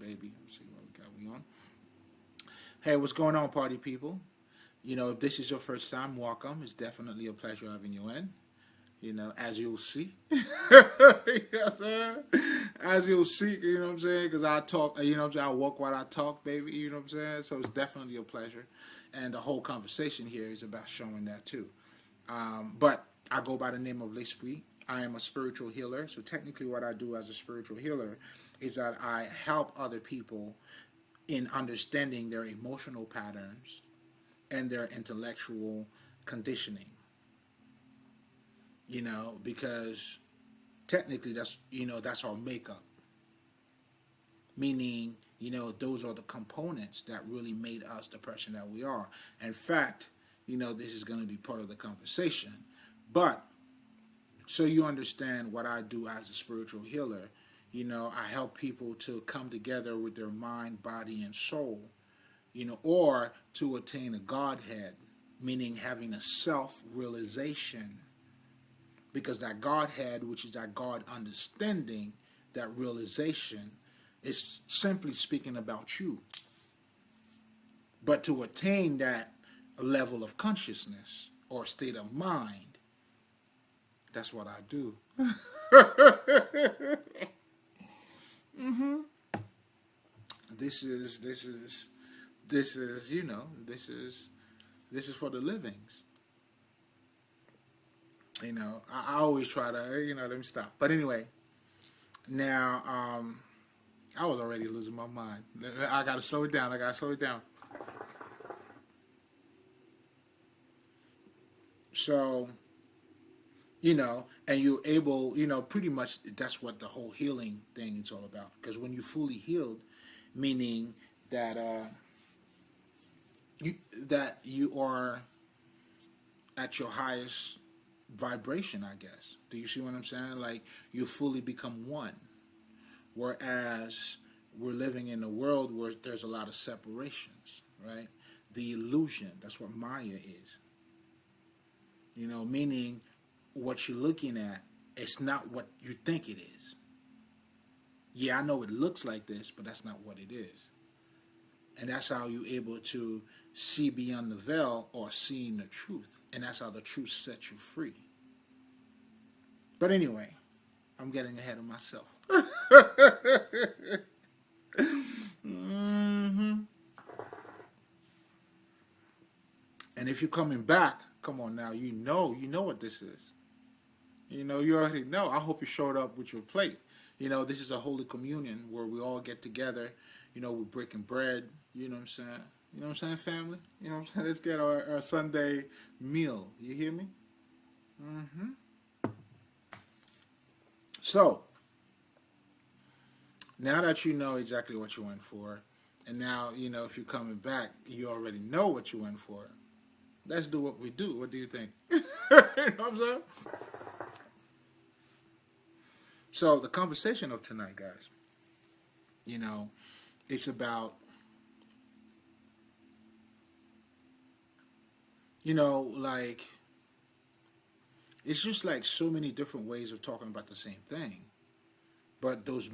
baby. Let's see what we on. Hey, what's going on, party people? If this is your first time, welcome. It's definitely a pleasure having you in. As you'll see. You know what I'm saying? As you'll see, you know what I'm saying? Because I talk, you know what I'm saying? I walk while I talk, baby, you know what I'm saying? So it's definitely a pleasure. And the whole conversation here is about showing that too. But I go by the name of L'Esprit. I am a spiritual healer. So technically what I do as a spiritual healer is that I help other people in understanding their emotional patterns and their intellectual conditioning. Because technically that's our makeup. Meaning, those are the components that really made us the person that we are. In fact, this is going to be part of the conversation. But so you understand what I do as a spiritual healer, I help people to come together with their mind, body, and soul, or to attain a Godhead, meaning having a self-realization. Because that Godhead, which is that God understanding, that realization, is simply speaking about you. But to attain that level of consciousness or state of mind, that's what I do. mm-hmm. This is for the livings. I always try to, let me stop. But anyway, now, I was already losing my mind. I got to slow it down. So, and you're able, pretty much that's what the whole healing thing is all about. Because when you're fully healed, meaning that you are at your highest vibration, I guess. Do you see what I'm saying? Like, you fully become one. Whereas we're living in a world where there's a lot of separations, right? The illusion, that's what Maya is. Meaning what you're looking at, it's not what you think it is. Yeah, I know it looks like this, but that's not what it is. And that's how you're able to see beyond the veil or seeing the truth. And that's how the truth sets you free. But anyway, I'm getting ahead of myself. mm-hmm. And if you're coming back, come on now, you know what this is. You already know. I hope you showed up with your plate. This is a holy communion where we all get together. We're breaking bread. You know what I'm saying? You know what I'm saying, family? You know what I'm saying? Let's get our Sunday meal. You hear me? Mm-hmm. So, now that you know exactly what you went for, and now, if you're coming back, you already know what you went for. Let's do what we do. What do you think? You know what I'm saying? So, the conversation of tonight, guys, it's about, like, it's just like so many different ways of talking about the same thing. But those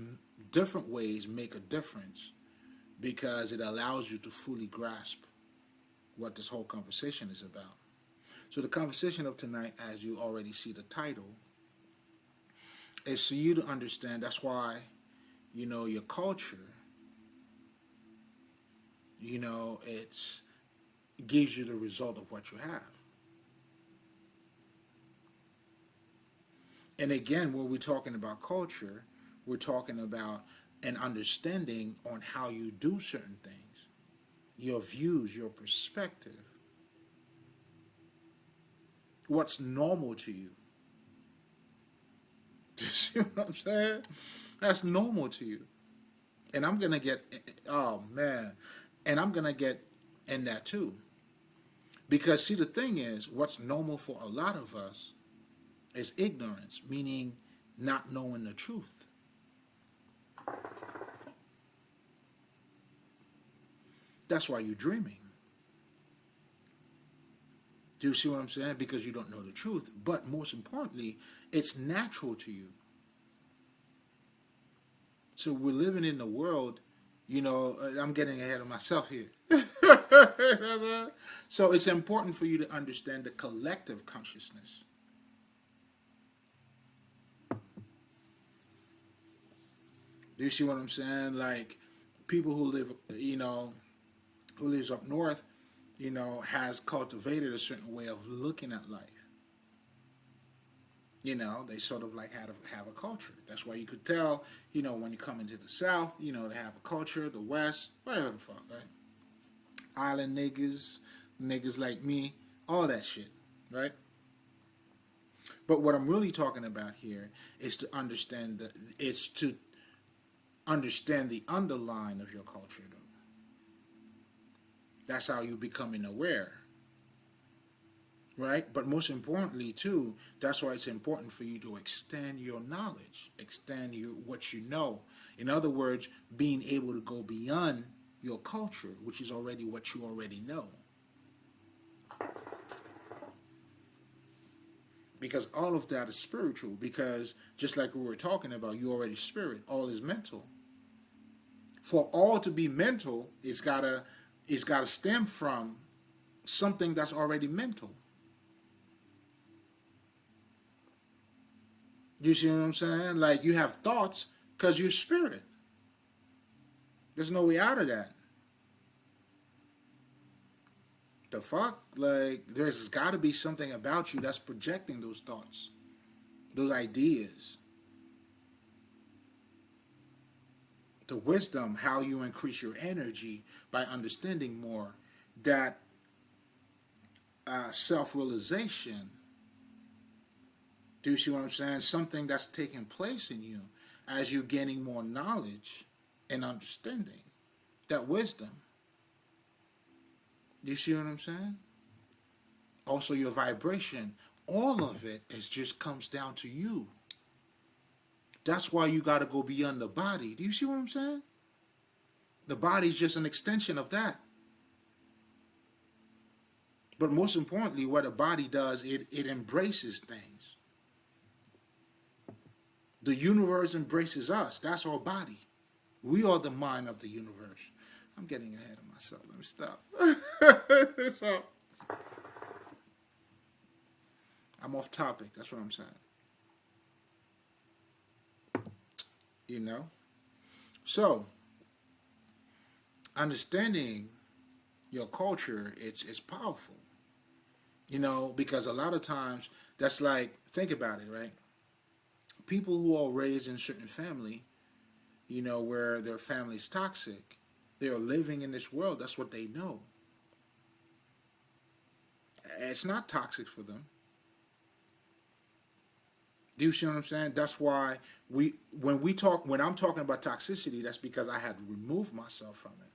different ways make a difference because it allows you to fully grasp what this whole conversation is about. So the conversation of tonight, as you already see the title, is for you to understand. That's why, your culture, it gives you the result of what you have. And again, when we're talking about culture, we're talking about an understanding on how you do certain things, your views, your perspective, what's normal to you. Do you see what I'm saying? That's normal to you. And I'm going to get, oh man, and I'm going to get in that too. Because see, the thing is, what's normal for a lot of us is ignorance, meaning not knowing the truth. That's why you're dreaming. Do you see what I'm saying? Because you don't know the truth. But most importantly, it's natural to you. So we're living in a world I'm getting ahead of myself here. So it's important for you to understand the collective consciousness. Do you see what I'm saying? Like people who live, who lives up north, has cultivated a certain way of looking at life. They sort of like have a culture. That's why you could tell, when you come into the South, they have a culture, the West, whatever the fuck, right? Island niggas, niggas like me, all that shit, right? But what I'm really talking about here is to understand the underline of your culture, though. That's how you becoming aware, right? But most importantly, too, that's why it's important for you to extend your knowledge, extend what you know. In other words, being able to go beyond your culture, which is already what you already know. Because all of that is spiritual. Because just like we were talking about, you already spirit. All is mental. For all to be mental, it's gotta stem from something that's already mental. You see what I'm saying? Like you have thoughts because you're spirit. There's no way out of that. The fuck? Like there's got to be something about you that's projecting those thoughts, those ideas. The wisdom, how you increase your energy by understanding more, that self-realization. Do you see what I'm saying? Something that's taking place in you as you're gaining more knowledge and understanding. That wisdom. Do you see what I'm saying? Also your vibration. All of it just comes down to you. That's why you got to go beyond the body. Do you see what I'm saying? The body's just an extension of that. But most importantly, what a body does, it embraces things. The universe embraces us. That's our body. We are the mind of the universe. I'm getting ahead of myself. Let me stop. So, I'm off topic. That's what I'm saying. So, understanding your culture, it's powerful. Because a lot of times, that's like, think about it, right? People who are raised in certain family, where their family's toxic, they are living in this world. That's what they know. It's not toxic for them. Do you see what I'm saying? That's why when I'm talking about toxicity, that's because I had removed myself from it.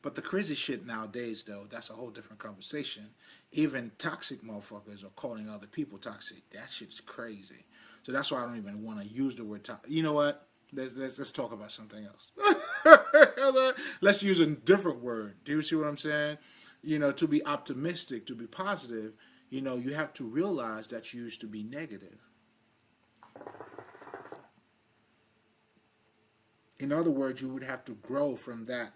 But the crazy shit nowadays, though, that's a whole different conversation. Even toxic motherfuckers are calling other people toxic. That shit's crazy. So that's why I don't even want to use the word toxic. You know what? Let's talk about something else. Let's use a different word. Do you see what I'm saying? To be optimistic, to be positive, you have to realize that you used to be negative. In other words, you would have to grow from that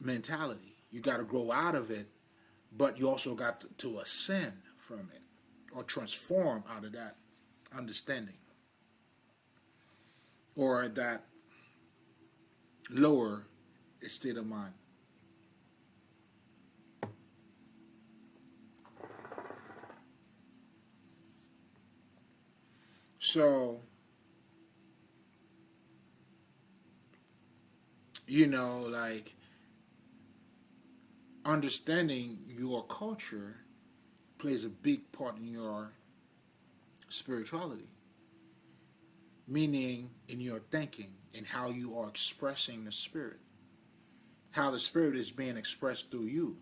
mentality. You got to grow out of it, but you also got to ascend from it or transform out of that understanding or that lower state of mind. So, like understanding your culture plays a big part in your spirituality, meaning in your thinking and how you are expressing the spirit, how the spirit is being expressed through you.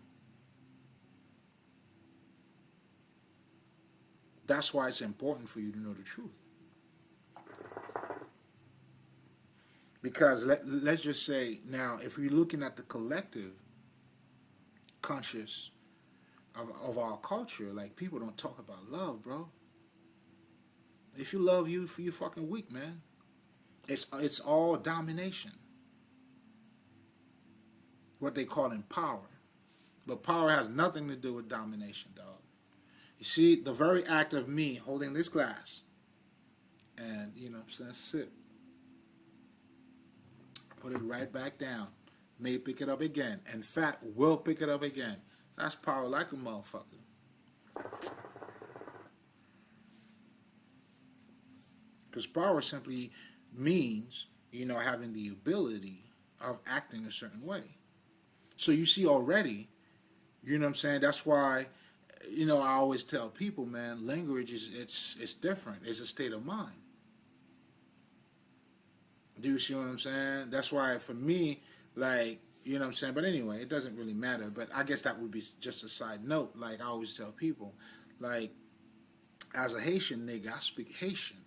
That's why it's important for you to know the truth. Because let's just say now, if you're looking at the collective conscious of our culture, like people don't talk about love, bro. If you love you fucking weak, man. It's all domination. what they call in power. But power has nothing to do with domination, dog. You see, the very act of me holding this glass and, you know what I'm saying, sip, put it right back down, may pick it up again, in fact, will pick it up again. That's power like a motherfucker. Because power simply means, you know, having the ability of acting a certain way. So you see already, you know what I'm saying, that's why, you know, I always tell people, man, language is, it's different. It's a state of mind. Do you see what I'm saying? That's why for me, like, you know what I'm saying? But anyway, it doesn't really matter. But I guess that would be just a side note. Like I always tell people, like, as a Haitian nigga, I speak Haitian.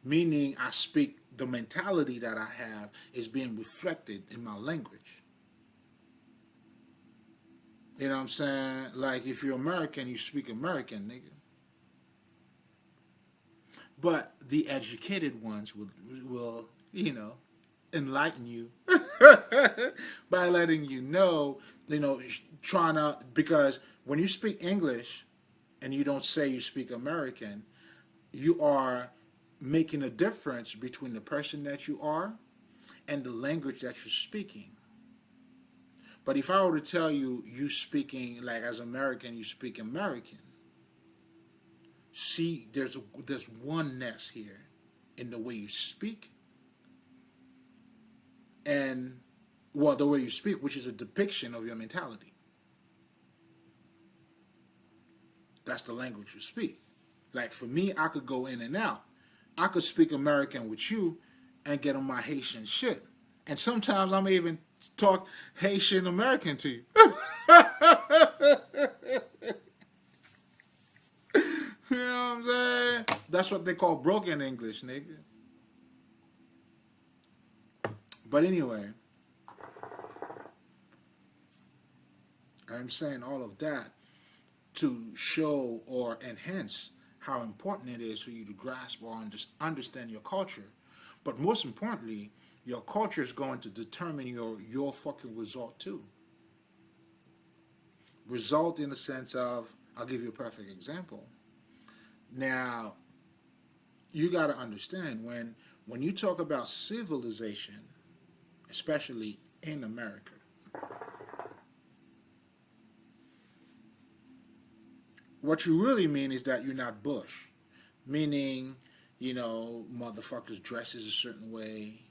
Meaning I speak, the mentality that I have is being reflected in my language. You know what I'm saying? Like if you're American, you speak American, nigga. But the educated ones will, you know, enlighten you by letting you know, trying to, because when you speak English and you don't say you speak American, you are making a difference between the person that you are and the language that you're speaking. But if I were to tell you, you speaking, like as American, you speak American, see, there's oneness here in the way you speak and, well, the way you speak, which is a depiction of your mentality. That's the language you speak. Like for me, I could go in and out. I could speak American with you and get on my Haitian shit. And sometimes I may even talk Haitian American to you. You know what I'm saying? That's what they call broken English, nigga. But anyway, I'm saying all of that to show or enhance how important it is for you to grasp or understand your culture. But most importantly, your culture is going to determine your fucking result too. Result in the sense of, I'll give you a perfect example. Now, you got to understand, when you talk about civilization, especially in America, what you really mean is that you're not Bush. Meaning, you know, motherfuckers dresses a certain way,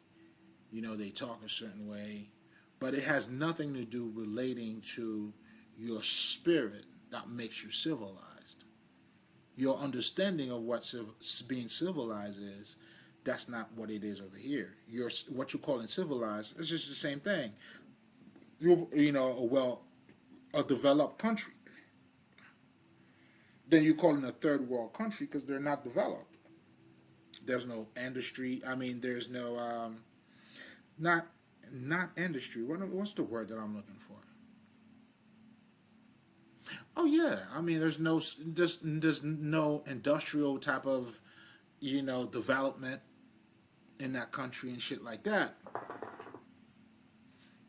you know, they talk a certain way, but it has nothing to do relating to your spirit that makes you civilized. Your understanding of what being civilized is, that's not what it is over here. What you're calling civilized is just the same thing. You know, a developed country. Then you call it a third world country because they're not developed. There's no industry. I mean, there's no not industry. What's the word that I'm looking for? Oh yeah, I mean, there's no industrial type of, you know, development in that country and shit like that.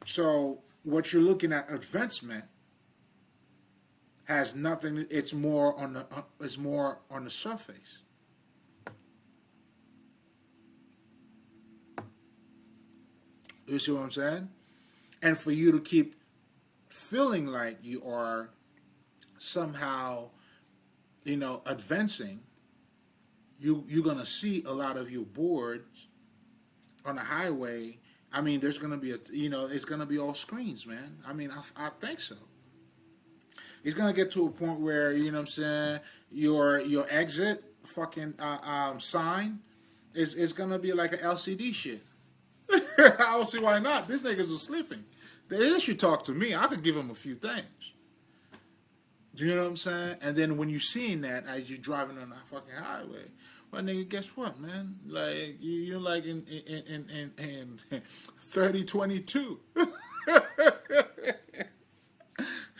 So what you're looking at, advancement, has nothing. It's more on the surface. You see what I'm saying? And for you to keep feeling like you are somehow, you know, advancing, you're gonna see a lot of your boards on the highway. I mean, there's gonna be it's gonna be all screens, man. I mean, I think so. It's gonna get to a point where, you know what I'm saying, your exit fucking sign is gonna be like an LCD shit. I don't see why not. These niggas are sleeping. They should talk to me. I could give them a few things. You know what I'm saying? And then when you're seeing that as you're driving on the fucking highway, well, nigga, guess what, man? Like you're like in 3022.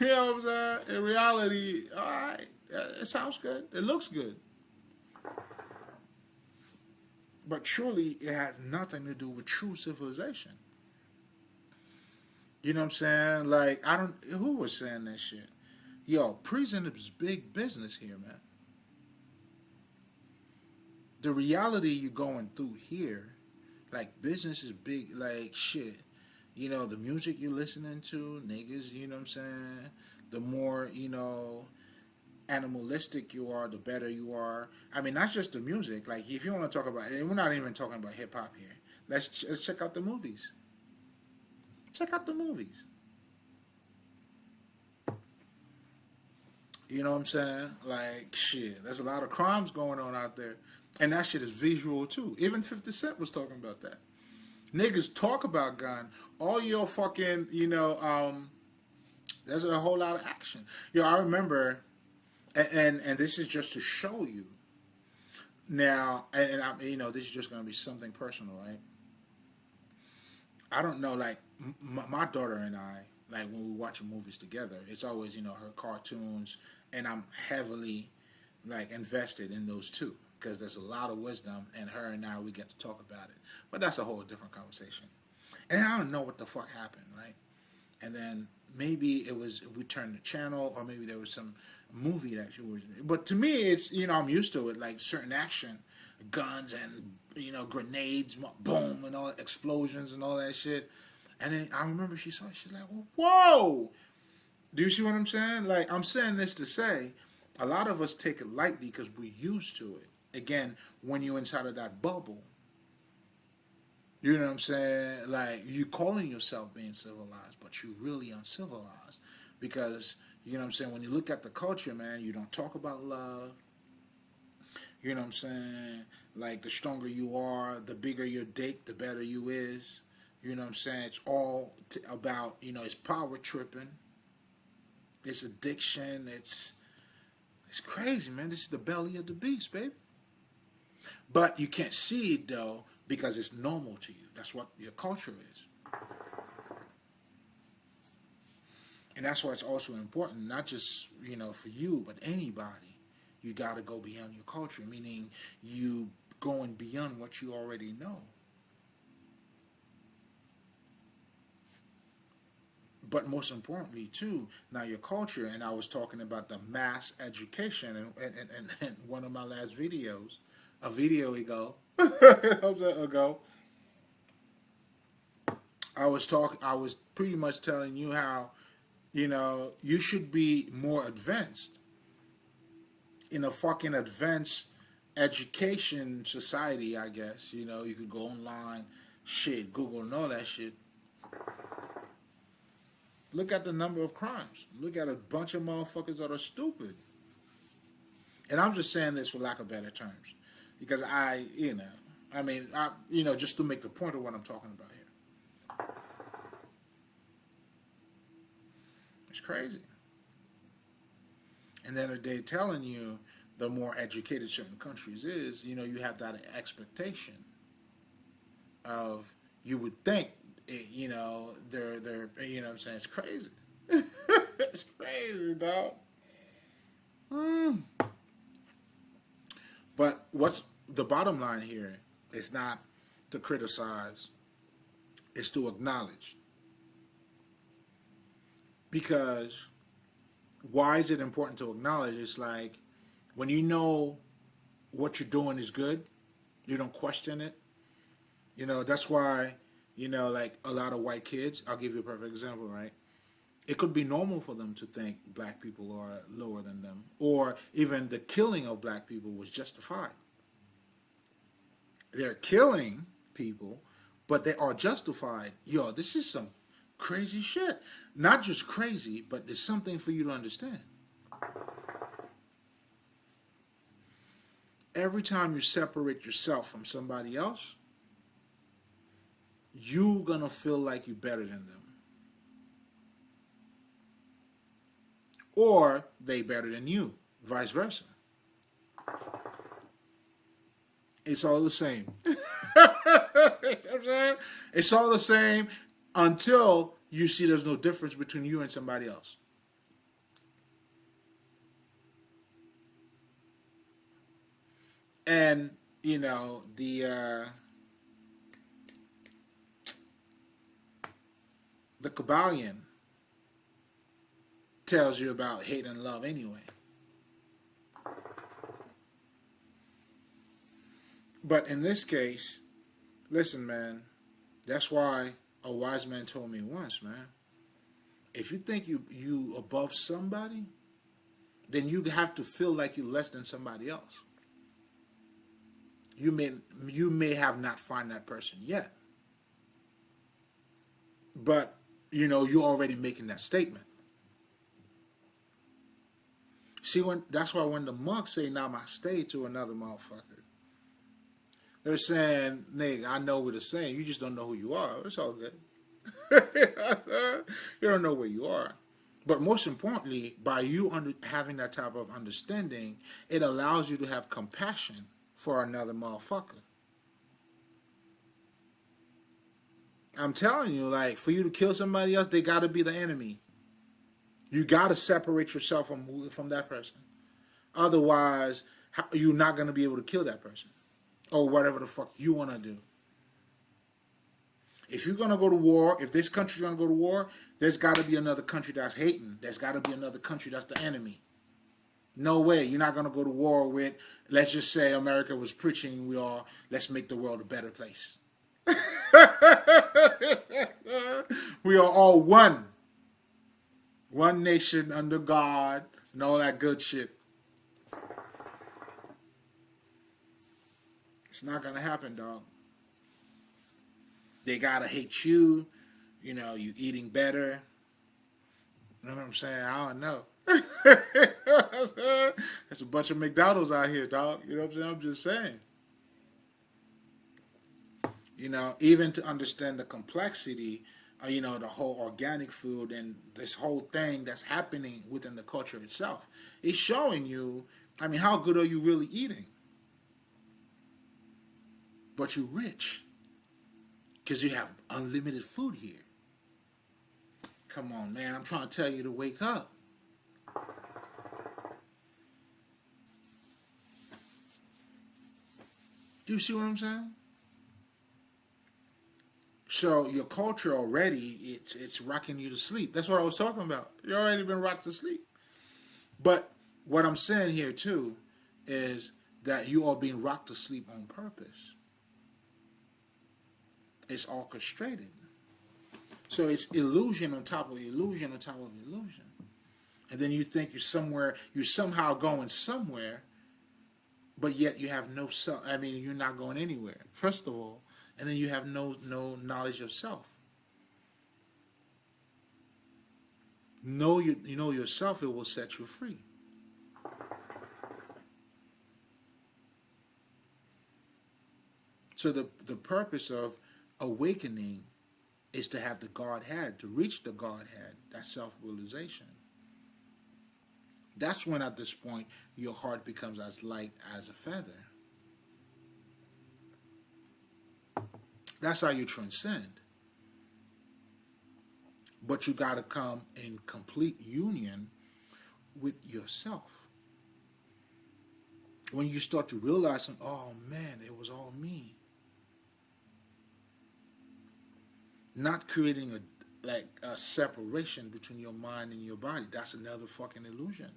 You know what I'm saying? In reality, all right, it sounds good. It looks good. But truly, it has nothing to do with true civilization. You know what I'm saying? Like, I don't, who was saying that shit? Yo, prison is big business here, man. The reality you going through here, like, business is big, like, shit. You know, the music you're listening to, niggas, you know what I'm saying? The more, animalistic you are, the better you are. I mean, not just the music. Like, if you want to talk about, and we're not even talking about hip hop here. Let's check out the movies. Check out the movies. You know what I'm saying? Like, shit, there's a lot of crimes going on out there. And that shit is visual too. Even 50 Cent was talking about that. Niggas talk about gun. All your fucking, there's a whole lot of action. I remember, and this is just to show you. Now, and I, this is just gonna be something personal, right? I don't know, like my daughter and I, like when we watching movies together, it's always her cartoons, and I'm heavily like invested in those too because there's a lot of wisdom, and her and I we get to talk about it. But that's a whole different conversation. And I don't know what the fuck happened, right? And then maybe it was we turned the channel, or maybe there was some movie that she was. But to me, it's I'm used to it, like certain action, guns and grenades, boom, and all explosions and all that shit. And then I remember she saw it, she's like, whoa! Do you see what I'm saying? Like, I'm saying this to say, a lot of us take it lightly because we're used to it. Again, when you're inside of that bubble, you know what I'm saying? Like, you calling yourself being civilized, but you're really uncivilized. Because, you know what I'm saying, when you look at the culture, man, you don't talk about love. You know what I'm saying? Like, the stronger you are, the bigger your dick, the better you is. You know what I'm saying? It's all about, it's power tripping. It's addiction. It's crazy, man. This is the belly of the beast, baby. But you can't see it, though, because it's normal to you. That's what your culture is. And that's why it's also important, not just, for you, but anybody. You got to go beyond your culture, meaning you going beyond what you already know. But most importantly, too, now your culture, and I was talking about the mass education, and one of my last videos, a video ago, ago, I was pretty much telling you how, you should be more advanced in a fucking advanced education society, I guess. You could go online, shit, Google and all that shit. Look at the number of crimes. Look at a bunch of motherfuckers that are stupid. And I'm just saying this for lack of better terms. Because just to make the point of what I'm talking about here. It's crazy. And then they're telling you the more educated certain countries is, you have that expectation of, you would think, they're, what I'm saying? It's crazy. It's crazy, dog. But what's the bottom line here is not to criticize, it's to acknowledge. Because why is it important to acknowledge? It's like when you know what you're doing is good, you don't question it. That's why, like a lot of white kids, I'll give you a perfect example, right? It could be normal for them to think black people are lower than them, or even the killing of black people was justified. They're killing people, but they are justified. Yo, this is some crazy shit. Not just crazy, but there's something for you to understand. Every time you separate yourself from somebody else, you're going to feel like you're better than them. Or they better than you, vice versa. It's all the same. You know what I'm saying? It's all the same until you see there's no difference between you and somebody else. And, the The Kabbalion tells you about hate and love anyway. But in this case, listen, man, that's why a wise man told me once, man, if you think you above somebody, then you have to feel like you're less than somebody else. You may have not found that person yet, but you're already making that statement. See, that's why when the monks say namaste to another motherfucker, they're saying, nigga, I know what they're saying. You just don't know who you are. It's all good. You don't know where you are. But most importantly, by you having that type of understanding, it allows you to have compassion for another motherfucker. I'm telling you, like, for you to kill somebody else, they got to be the enemy. You got to separate yourself from that person. Otherwise, you're not going to be able to kill that person. Or whatever the fuck you want to do. If you're going to go to war, if this country's going to go to war, there's got to be another country that's hating. There's got to be another country that's the enemy. No way. You're not going to go to war with, let's just say America was preaching, let's make the world a better place. We are all one. One nation under God and all that good shit. It's not going to happen, dog. They got to hate you. You eating better. You know what I'm saying? I don't know. There's a bunch of McDonald's out here, dog. You know what I'm saying? I'm just saying. Even to understand the complexity, the whole organic food and this whole thing that's happening within the culture itself, it's showing you, how good are you really eating? But you're rich because you have unlimited food here. Come on, man. I'm trying to tell you to wake up. Do you see what I'm saying? So your culture already, it's rocking you to sleep. That's what I was talking about. You already been rocked to sleep. But what I'm saying here too is that you are being rocked to sleep on purpose. It's orchestrated. So it's illusion on top of illusion on top of illusion. And then you think you're somehow going somewhere, but yet you have no self. You're not going anywhere, first of all. And then you have no knowledge of self. Know yourself, it will set you free. So the purpose of awakening is to have the Godhead, to reach the Godhead, that self-realization. That's when at this point your heart becomes as light as a feather. That's how you transcend. But you got to come in complete union with yourself. When you start to realize, oh man, it was all me. Not creating a separation between your mind and your body. That's another fucking illusion.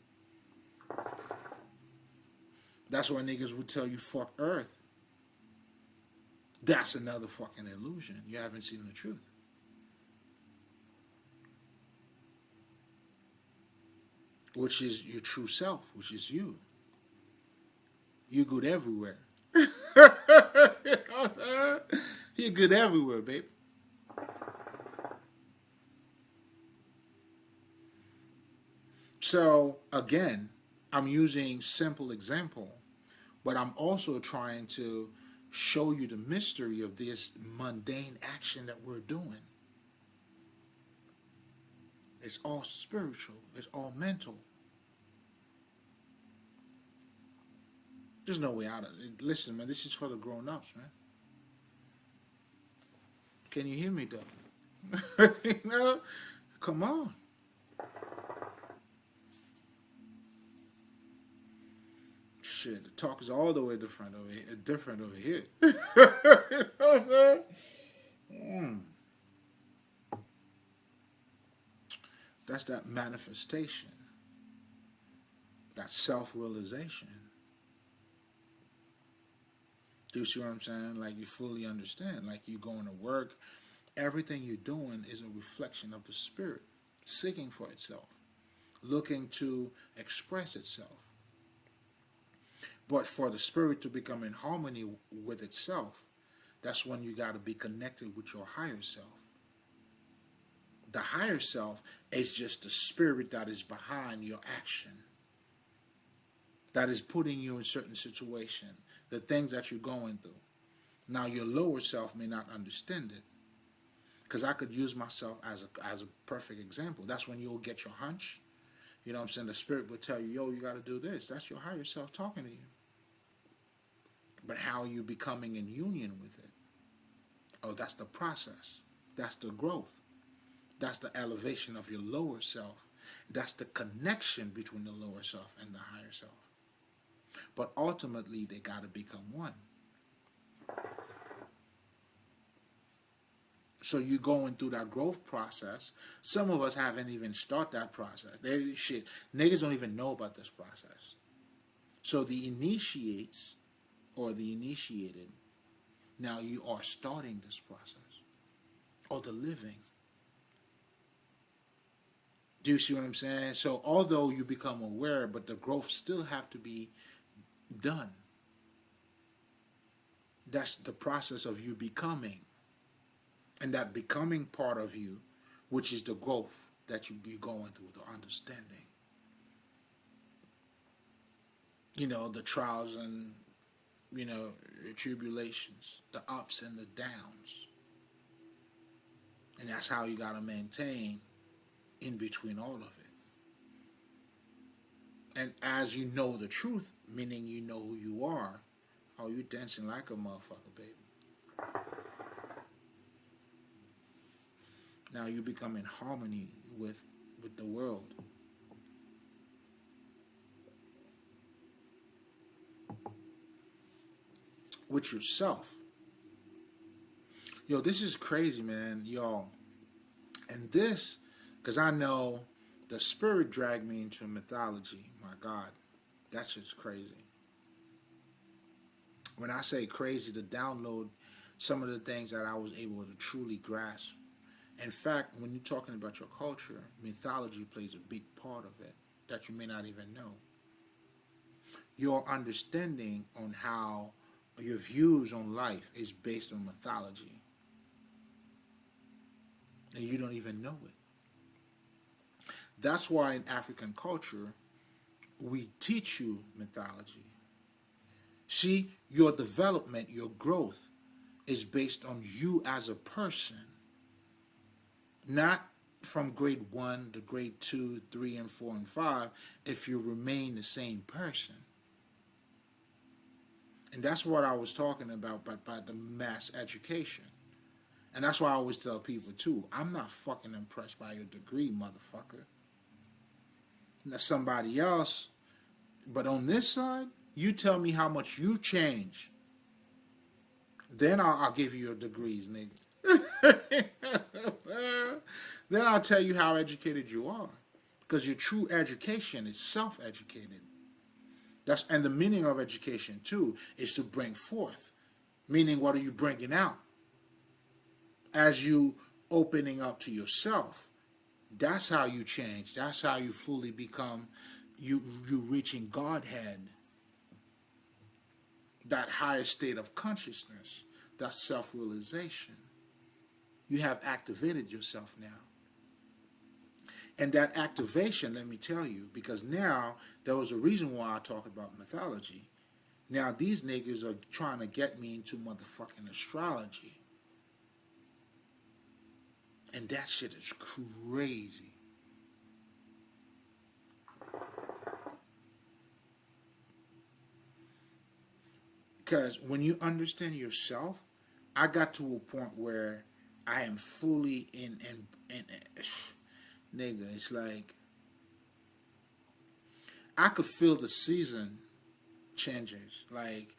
That's why niggas would tell you fuck Earth. That's another fucking illusion. You haven't seen the truth. Which is your true self, which is you. You're good everywhere. You're good everywhere, babe. So, again, I'm using simple example, but I'm also trying to show you the mystery of this mundane action that we're doing. It's all spiritual. It's all mental. There's no way out of it. Listen, man, this is for the grown-ups, man. Can you hear me, though? Come on. Shit, the talk is all the way different over here. That's that manifestation, that self-realization. Do you see what I'm saying? Like you fully understand. Like you going to work, everything you're doing is a reflection of the spirit, seeking for itself, looking to express itself. But for the spirit to become in harmony with itself, that's when you got to be connected with your higher self. The higher self is just the spirit that is behind your action, that is putting you in certain situation, the things that you're going through. Now your lower self may not understand it, because I could use myself as a perfect example. That's when you'll get your hunch. You know what I'm saying? The spirit will tell you, yo, you got to do this. That's your higher self talking to you. But how are you becoming in union with it? Oh, that's the process. That's the growth. That's the elevation of your lower self. That's the connection between the lower self and the higher self. But ultimately, they got to become one. So you're going through that growth process. Some of us haven't even started that process. Niggas don't even know about this process. So the initiates or the initiated, now you are starting this process. Or the living. Do you see what I'm saying? So although you become aware, but the growth still have to be done. That's the process of you becoming. And that becoming part of you, which is the growth that you're going through, the understanding. You know, the trials and, you know, tribulations, the ups and the downs. And that's how you got to maintain in between all of it. And as you know the truth, meaning you know who you are, oh, you dancing like a motherfucker, baby. Now you become in harmony with the world. With yourself. Yo, this is crazy, man. Yo. And this, because I know the spirit dragged me into mythology. My God. That's just crazy. When I say crazy, to download some of the things that I was able to truly grasp. In fact, when you're talking about your culture, mythology plays a big part of it that you may not even know. Your understanding on how your views on life is based on mythology. And you don't even know it. That's why in African culture, we teach you mythology. See, your development, your growth is based on you as a person. Not from grade 1 to grade 2, 3, and 4, and 5 if you remain the same person. And that's what I was talking about by the mass education. And that's why I always tell people too, I'm not fucking impressed by your degree, motherfucker. Now somebody else, but on this side, you tell me how much you change. Then I'll give you your degrees, nigga. Then I'll tell you how educated you are. Because your true education is self-educated. And the meaning of education too is to bring forth. Meaning, what are you bringing out? As you opening up to yourself, that's how you change. That's how you fully become, you reaching Godhead. That higher state of consciousness, that self-realization. You have activated yourself now. And that activation, let me tell you, because now there was a reason why I talk about mythology. Now these niggas are trying to get me into motherfucking astrology. And that shit is crazy. Because when you understand yourself, I got to a point where I am fully in nigga, it's like I could feel the season changes. Like,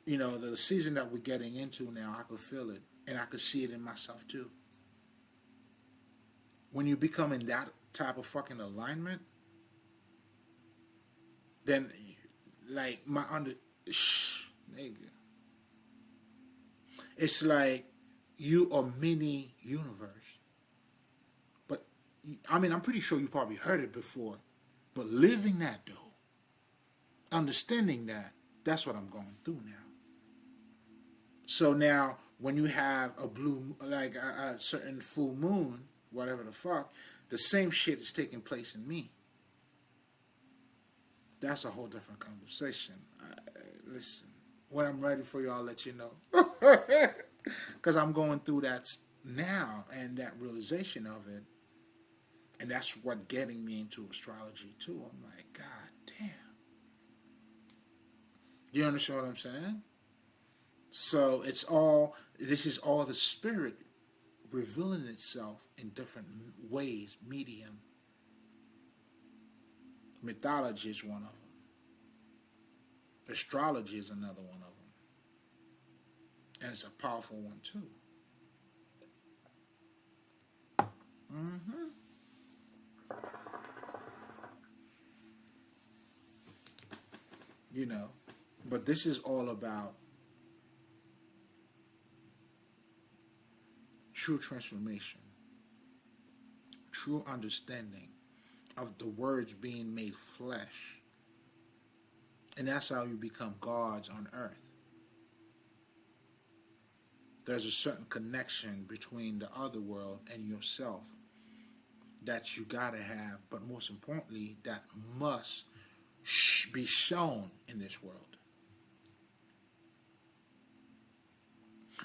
you know, the season that we're getting into now, I could feel it. And I could see it in myself too. When you become in that type of fucking alignment, then like my nigga, it's like you a mini universe. But I mean, I'm pretty sure you probably heard it before. But living that though, understanding that, that's what I'm going through now. So now, when you have a blue, like a certain full moon, whatever the fuck, the same shit is taking place in me. That's a whole different conversation. Listen, when I'm ready for you, I'll let you know. Because I'm going through that now, and that realization of it, and that's what getting me into astrology too. I'm like, God damn. You understand what I'm saying? So this is all the spirit revealing itself in different ways, medium. Mythology is one of them. Astrology is another one of them. And it's a powerful one too. You know, but this is all about true transformation, true understanding of the words being made flesh. And that's how you become gods on earth. There's a certain connection between the other world and yourself that you gotta have, but most importantly, that must be shown in this world.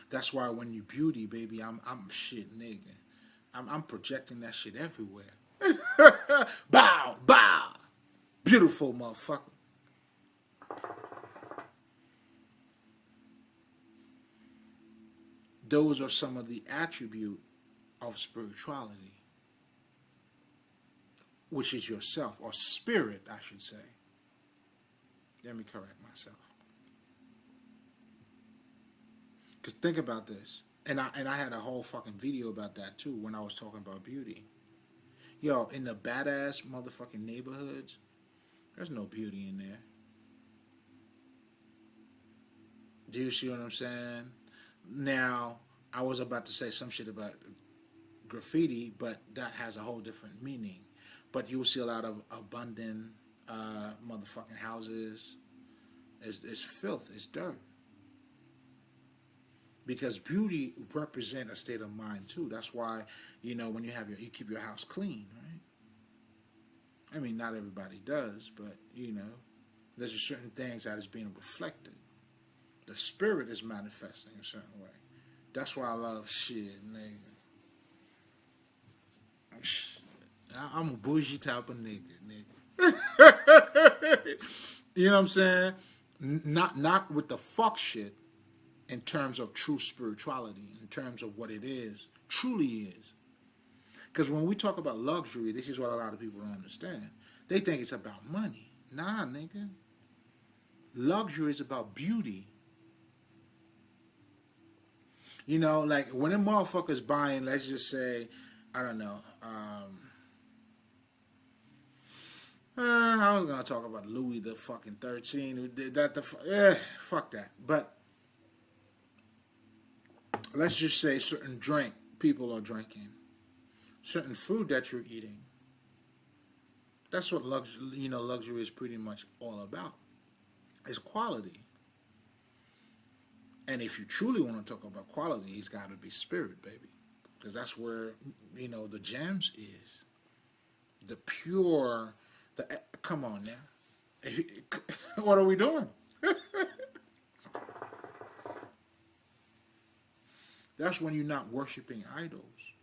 That's why when you beauty, baby, I'm shit, nigga. I'm projecting that shit everywhere. Bow, bow, beautiful motherfucker. Those are some of the attribute of spirituality, which is yourself, or spirit, I should say. Let me correct myself. Because think about this. And I had a whole fucking video about that too when I was talking about beauty. Yo, in the badass motherfucking neighborhoods, there's no beauty in there. Do you see what I'm saying? Now, I was about to say some shit about graffiti, but that has a whole different meaning. But you'll see a lot of abundant motherfucking houses. It's filth, it's dirt. Because beauty represents a state of mind too. That's why, when you keep your house clean, right? I mean, not everybody does, but there's a certain things that is being reflected. The spirit is manifesting a certain way. That's why I love shit, nigga. I'm a bougie type of nigga. You know what I'm saying? Not with the fuck shit in terms of true spirituality, in terms of what it is, truly is. Because when we talk about luxury, this is what a lot of people don't understand. They think it's about money. Nah, nigga. Luxury is about beauty. Like when a motherfucker's buying, let's just say, I don't know, I was gonna talk about Louis the fucking 13 who did that. Fuck that. But let's just say certain drink people are drinking, certain food that you're eating. That's what luxury is pretty much all about. It's quality. And if you truly want to talk about quality, it's got to be spirit, baby. Because that's where, the gems is. The pure, come on now. What are we doing? That's when you're not worshiping idols.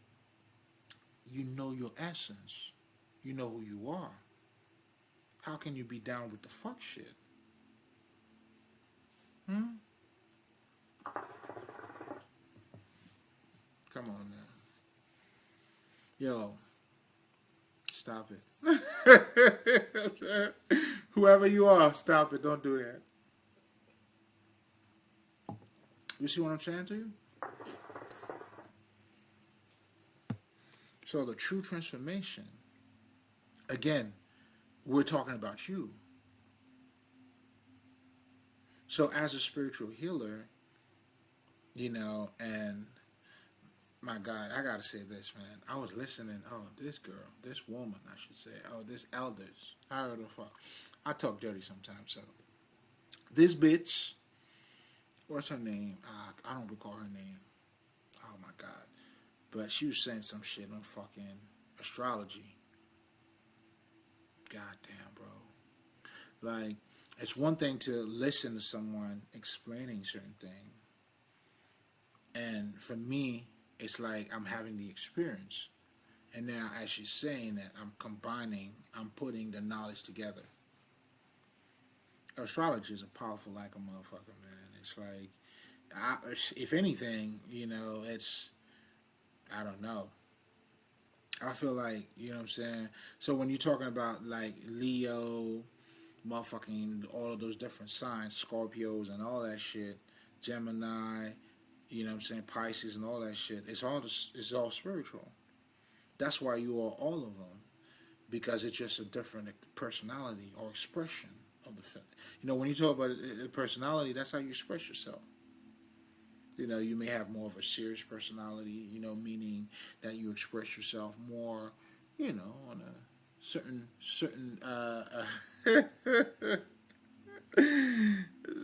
You know your essence. You know who you are. How can you be down with the fuck shit? Come on now. Yo, stop it. Whoever you are, stop it. Don't do that. You see what I'm saying to you? So the true transformation Again, we're talking about you. So as a spiritual healer, and my God, I gotta say this, man. I was listening. Oh, this girl, this woman, I should say. Oh, this elders. However the fuck. I talk dirty sometimes. So this bitch, what's her name? I don't recall her name. Oh my God. But she was saying some shit on fucking astrology. God damn, bro. Like, it's one thing to listen to someone explaining certain things. And for me, it's like I'm having the experience. And now as she's saying that, I'm putting the knowledge together. Astrology is a powerful like a motherfucker, man. It's like, if anything, I don't know. I feel like, you know what I'm saying? So when you're talking about like Leo, motherfucking all of those different signs, Scorpios and all that shit, Gemini, you know what I'm saying, Pisces and all that shit, it's all spiritual. That's why you are all of them, because it's just a different personality or expression of the. When you talk about personality, that's how you express yourself. You may have more of a serious personality, meaning that you express yourself more, on a certain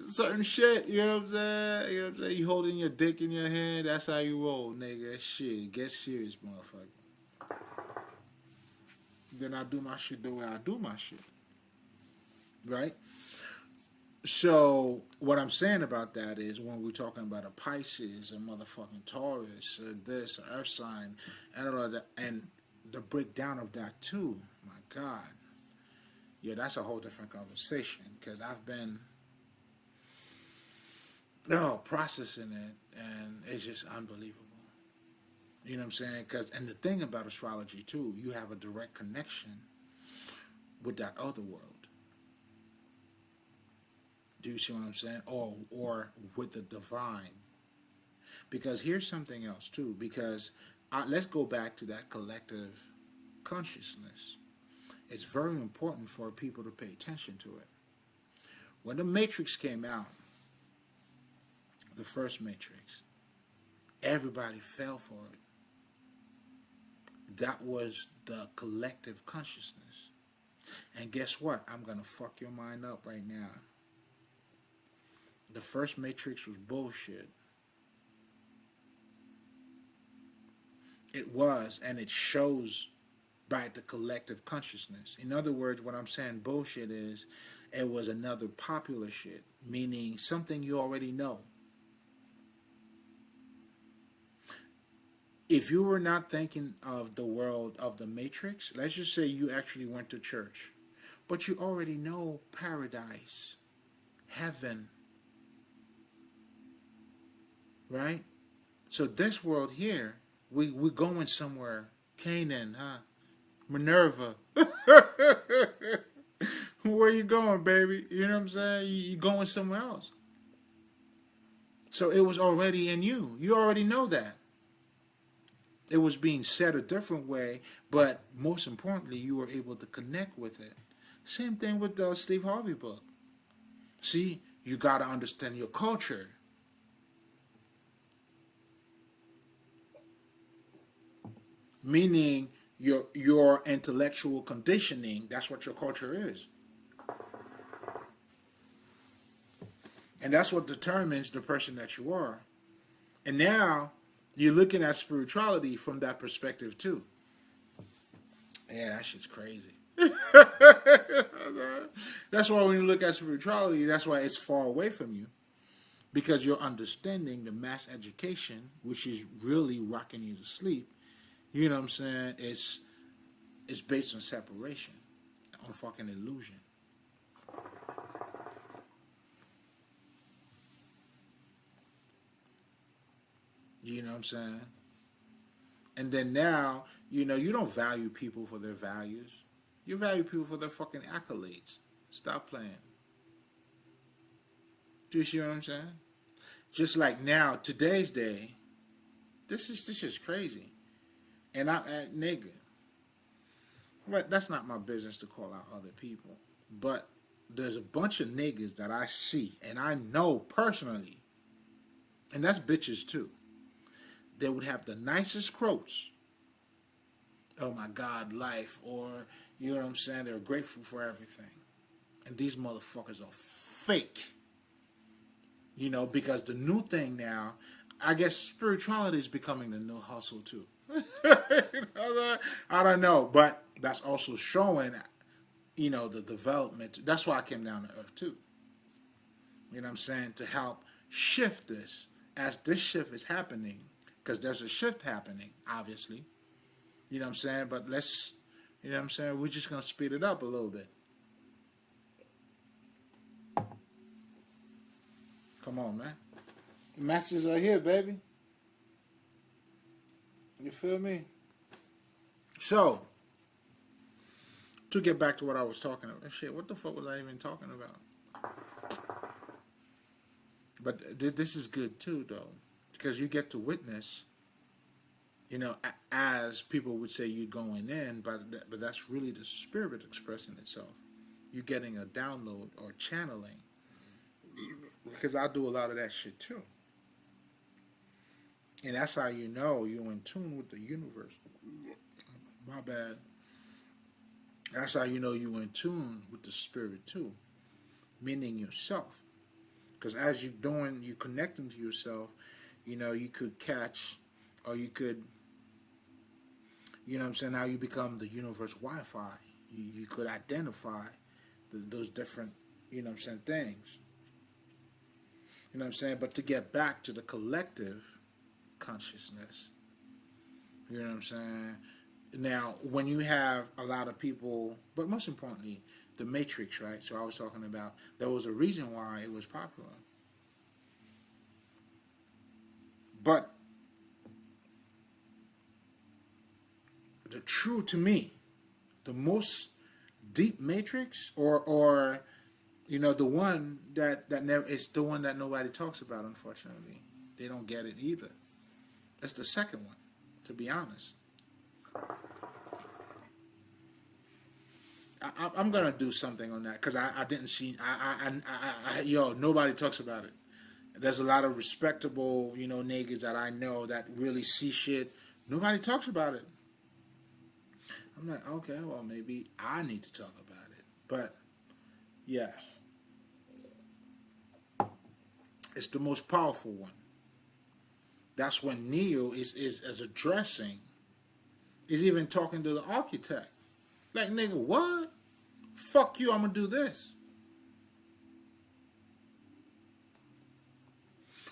certain shit, you know what I'm saying? You know what I'm saying? You holding your dick in your hand, that's how you roll, nigga. Shit, get serious, motherfucker. Then I do my shit the way I do my shit. Right? So what I'm saying about that is when we're talking about a Pisces, a motherfucking Taurus, this, Earth sign, and the breakdown of that too, my God. Yeah, that's a whole different conversation, because I've been processing it, and it's just unbelievable. You know what I'm saying? And the thing about astrology too, you have a direct connection with that other world. Do you see what I'm saying? Or with the divine. Because here's something else too. Because let's go back to that collective consciousness. It's very important for people to pay attention to it. When the Matrix came out, the first Matrix, everybody fell for it. That was the collective consciousness. And guess what? I'm going to fuck your mind up right now. The first Matrix was bullshit. It was, and it shows by the collective consciousness. In other words, what I'm saying bullshit is, it was another popular shit, meaning something you already know. If you were not thinking of the world of the Matrix, let's just say you actually went to church, but you already know paradise, heaven, right? So this world here, we're going somewhere, Canaan, huh? Minerva. Where you going, baby? You know what I'm saying? You're going somewhere else. So it was already in you. You already know that. It was being said a different way, but most importantly, you were able to connect with it. Same thing with the Steve Harvey book. See, you got to understand your culture. Meaning your intellectual conditioning, that's what your culture is. And that's what determines the person that you are. And now you're looking at spirituality from that perspective too. Yeah, that shit's crazy. That's why when you look at spirituality, that's why it's far away from you. Because you're understanding the mass education, which is really rocking you to sleep. You know what I'm saying? It's based on separation, on fucking illusion. You know what I'm saying? And then now, you don't value people for their values. You value people for their fucking accolades. Stop playing. Do you see what I'm saying? Just like now, today's day, this is crazy. And nigga, But that's not my business to call out other people. But there's a bunch of niggas that I see and I know personally, and that's bitches too. They would have the nicest quotes. Oh my God, life, or you know what I'm saying? They're grateful for everything. And these motherfuckers are fake. You know, because the new thing now, I guess spirituality is becoming the new hustle too. I don't know, but that's also showing, you know, the development. That's why I came down to earth too. You know what I'm saying? To help shift this as this shift is happening, because there's a shift happening, obviously. You know what I'm saying? But let's, you know what I'm saying? We're just going to speed it up a little bit. Come on, man. The masters are here, baby. You feel me? So, to get back to what I was talking about. Shit, what the fuck was I even talking about? But this is good too, though. Because you get to witness, you know, as people would say you're going in, but that's really the spirit expressing itself. You're getting a download or channeling. Because I do a lot of that shit too. And that's how you know you're in tune with the universe. My bad. That's how you know you're in tune with the spirit too. Meaning yourself. Because as you're connecting to yourself, you know, you could catch, or you could, you know what I'm saying, now you become the universe Wi-Fi. You could identify those different, you know what I'm saying, things. You know what I'm saying? But to get back to the collective consciousness, you know what I'm saying? Now, when you have a lot of people, but most importantly, the Matrix, right? So I was talking about, there was a reason why it was popular. But to me, the most deep Matrix, or you know, the one that never, it's the one that nobody talks about, unfortunately. They don't get it either. That's the second one, to be honest. I'm gonna do something on that because I didn't see yo, nobody talks about it. There's a lot of respectable, you know, niggas that I know that really see shit. Nobody talks about it. I'm like, okay, well, maybe I need to talk about it. But yes, it's the most powerful one. That's when Neo is addressing, is even talking to the architect. Like, nigga, what? Fuck you, I'm gonna do this.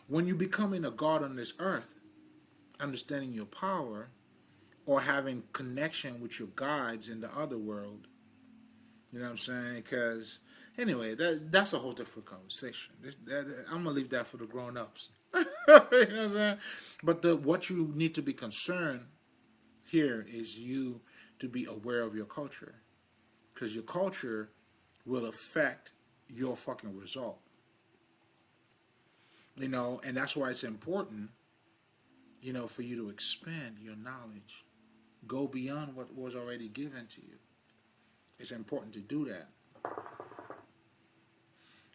When you becoming a god on this earth, understanding your power, or having connection with your guides in the other world, you know what I'm saying? Because, anyway, that's a whole different conversation. I'm gonna leave that for the grown-ups. You know what I'm saying? But what you need to be concerned here is you to be aware of your culture. Because your culture will affect your fucking result. You know, and that's why it's important, you know, for you to expand your knowledge. Go beyond what was already given to you. It's important to do that.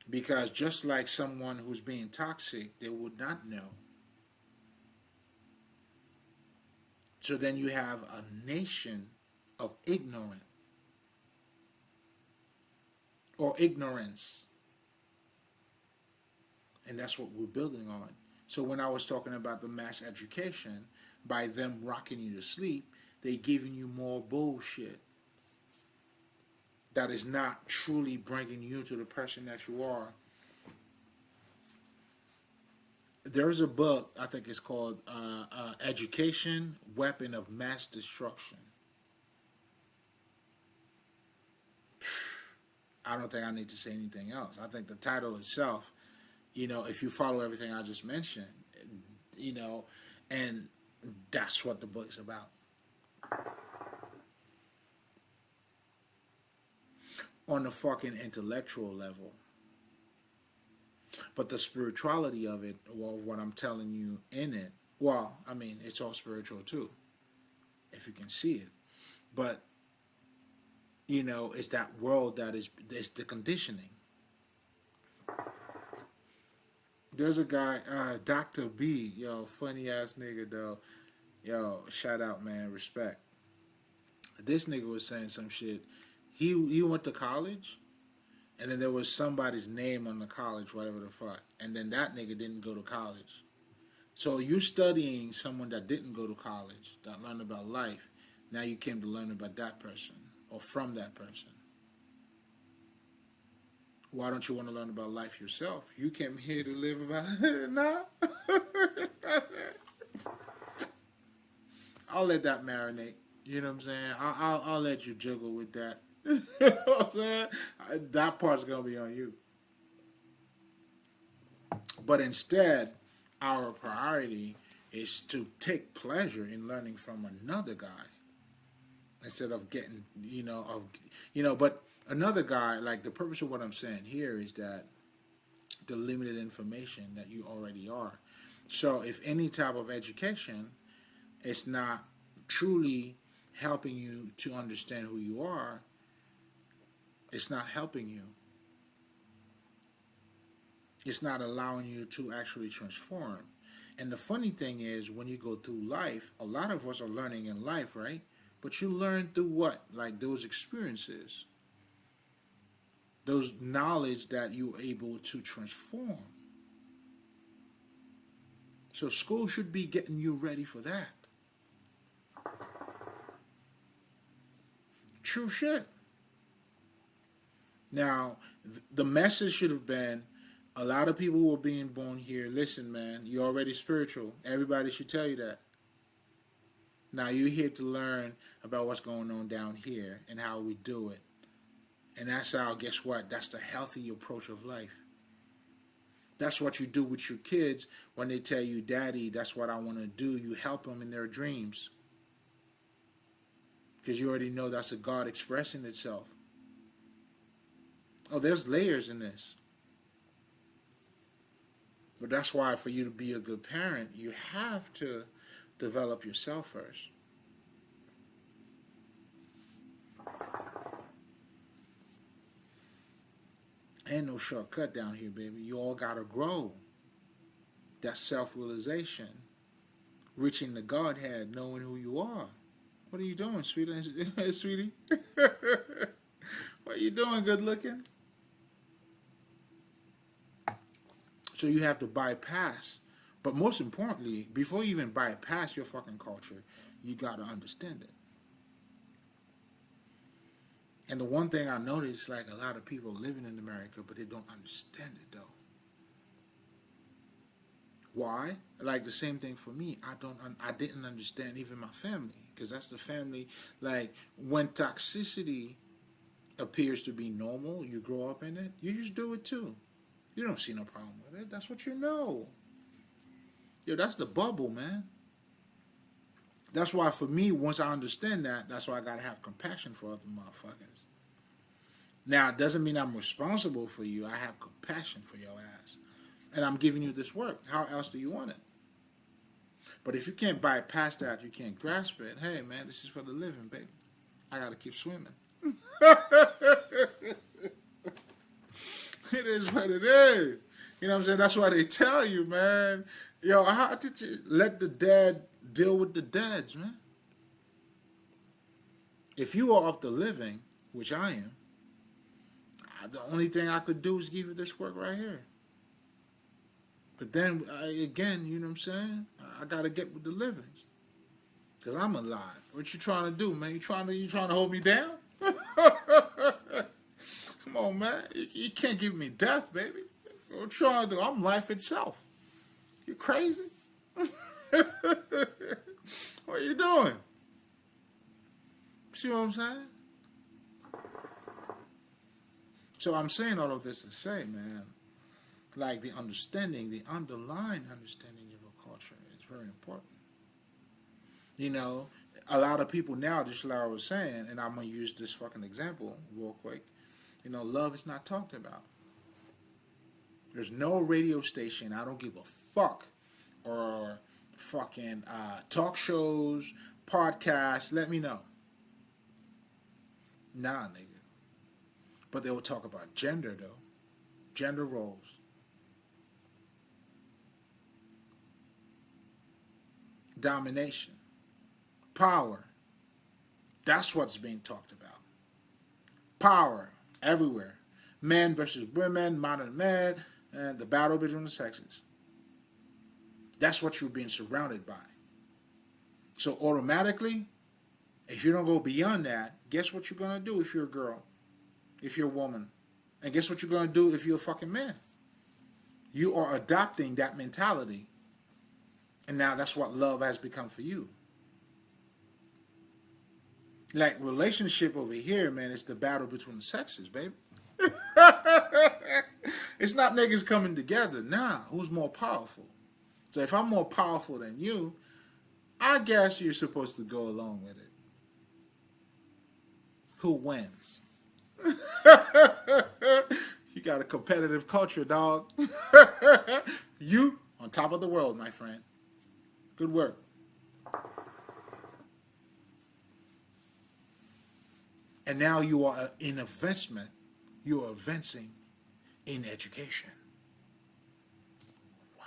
Because just like someone who's being toxic, they would not know. So then you have a nation of ignorant or ignorance. And that's what we're building on. So when I was talking about the mass education, by them rocking you to sleep, they giving you more bullshit that is not truly bringing you to the person that you are. There's a book, I think it's called Education, Weapon of Mass Destruction. I don't think I need to say anything else. I think the title itself, you know, if you follow everything I just mentioned, you know, and that's what the book's about. On the fucking intellectual level. But the spirituality of it, well, what I'm telling you in it, well, I mean, it's all spiritual too, if you can see it. But it's that world that is the conditioning. There's a guy, Dr. B, yo, funny ass nigga though. Yo, shout out, man, respect. This nigga was saying some shit. He went to college, and then there was somebody's name on the college, whatever the fuck, and then that nigga didn't go to college. So you studying someone that didn't go to college, that learned about life. Now you came to learn about that person or from that person. Why don't you want to learn about life yourself? You came here to live about it. Nah. I'll let that marinate. You know what I'm saying? I'll let you juggle with that. You know what I'm saying? That part's gonna be on you. But instead, our priority is to take pleasure in learning from another guy instead of getting, but another guy, like the purpose of what I'm saying here is that the limited information that you already are. So if any type of education is not truly helping you to understand who you are, it's not helping you. It's not allowing you to actually transform. And the funny thing is, when you go through life, a lot of us are learning in life, right? But you learn through what? Like those experiences, those knowledge that you're able to transform. So school should be getting you ready for that. True shit. Now, the message should have been, a lot of people who are being born here, listen, man, you're already spiritual. Everybody should tell you that. Now you're here to learn about what's going on down here and how we do it. And that's how, guess what? That's the healthy approach of life. That's what you do with your kids when they tell you, Daddy, that's what I want to do. You help them in their dreams. Because you already know that's a God expressing itself. Oh, there's layers in this. But that's why for you to be a good parent, you have to develop yourself first. Ain't no shortcut down here, baby. You all gotta grow. That self-realization. Reaching the Godhead, knowing who you are. What are you doing, sweetie? Sweetie? What are you doing, good looking? So you have to bypass. But most importantly, before you even bypass your fucking culture, you gotta understand it. And the one thing I noticed, like a lot of people living in America, but they don't understand it though. Why? Like the same thing for me. I didn't understand even my family, because that's the family. Like when toxicity appears to be normal, you grow up in it, you just do it too. You don't see no problem with it. That's what you know. Yo, that's the bubble, man. That's why for me, once I understand that, that's why I gotta have compassion for other motherfuckers. Now, it doesn't mean I'm responsible for you. I have compassion for your ass. And I'm giving you this work. How else do you want it? But if you can't bypass that, you can't grasp it. Hey, man, this is for the living, baby. I gotta keep swimming. It is what it is. You know what I'm saying? That's why they tell you, man. Yo, how did you let the dead deal with the deads, man? If you are of the living, which I am, the only thing I could do is give you this work right here. But then, again, you know what I'm saying? I got to get with the livings. Because I'm alive. What you trying to do, man? You trying to hold me down? Come on, man. You can't give me death, baby. What you trying to do? I'm life itself. You crazy? What are you doing? See what I'm saying? So I'm saying all of this to say, man, like the understanding, the underlying understanding of a culture is very important. You know, a lot of people now, just like I was saying, and I'm going to use this fucking example real quick, you know, love is not talked about. There's no radio station, I don't give a fuck, or fucking talk shows, podcasts, let me know. Nah, nigga. But they will talk about gender, though. Gender roles. Domination. Power. That's what's being talked about. Power. Everywhere. Men versus women, modern men, and the battle between the sexes. That's what you're being surrounded by. So automatically, if you don't go beyond that, guess what you're going to do if you're a girl, if you're a woman? And guess what you're going to do if you're a fucking man? You are adopting that mentality. And now that's what love has become for you. Like, relationship over here, man, it's the battle between the sexes, baby. It's not niggas coming together. Nah, who's more powerful? So if I'm more powerful than you, I guess you're supposed to go along with it. Who wins? You got a competitive culture, dog. You on top of the world, my friend. Good work. And now you are in investment. You are advancing in education. Wow.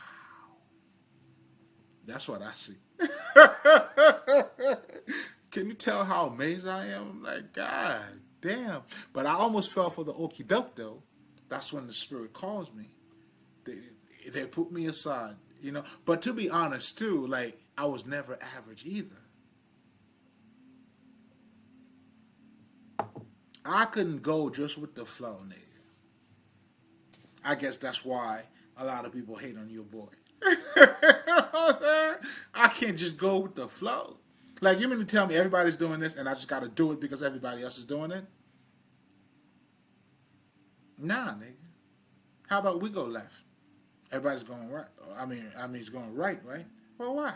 That's what I see. Can you tell how amazed I am? I'm like, God damn. But I almost fell for the okie doke, though. That's when the Spirit calls me. They put me aside, you know. But to be honest, too, like, I was never average either. I couldn't go just with the flow, nigga. I guess that's why a lot of people hate on your boy. I can't just go with the flow. Like, you mean to tell me everybody's doing this and I just got to do it because everybody else is doing it? Nah, nigga. How about we go left? Everybody's going right. I mean, it's going right, right? Well, why?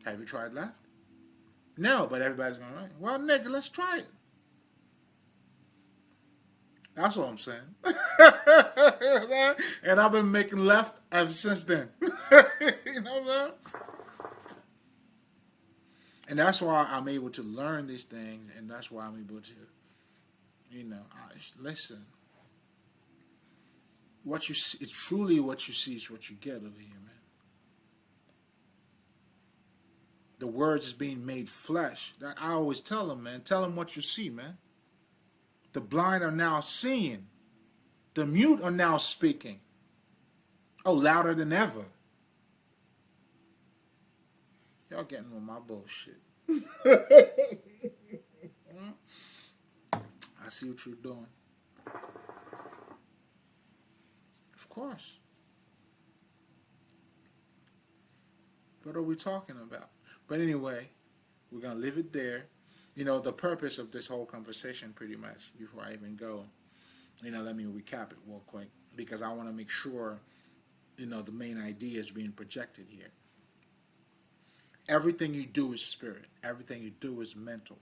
Have you tried left? No, but everybody's going right. Well, nigga, let's try it. That's what I'm saying. And I've been making left ever since then. You know what I'm saying? And that's why I'm able to learn these things, and that's why I'm able to, you know, listen. What you see, it's truly what you see is what you get over here, man. The words is being made flesh. I always tell them, man, tell them what you see, man. The blind are now seeing. The mute are now speaking. Oh, louder than ever. Y'all getting on my bullshit. I see what you're doing. Of course. What are we talking about? But anyway, we're going to leave it there. You know, the purpose of this whole conversation, pretty much, before I even go, you know, let me recap it real quick, because I want to make sure, you know, the main idea is being projected here. Everything you do is spirit. Everything you do is mental.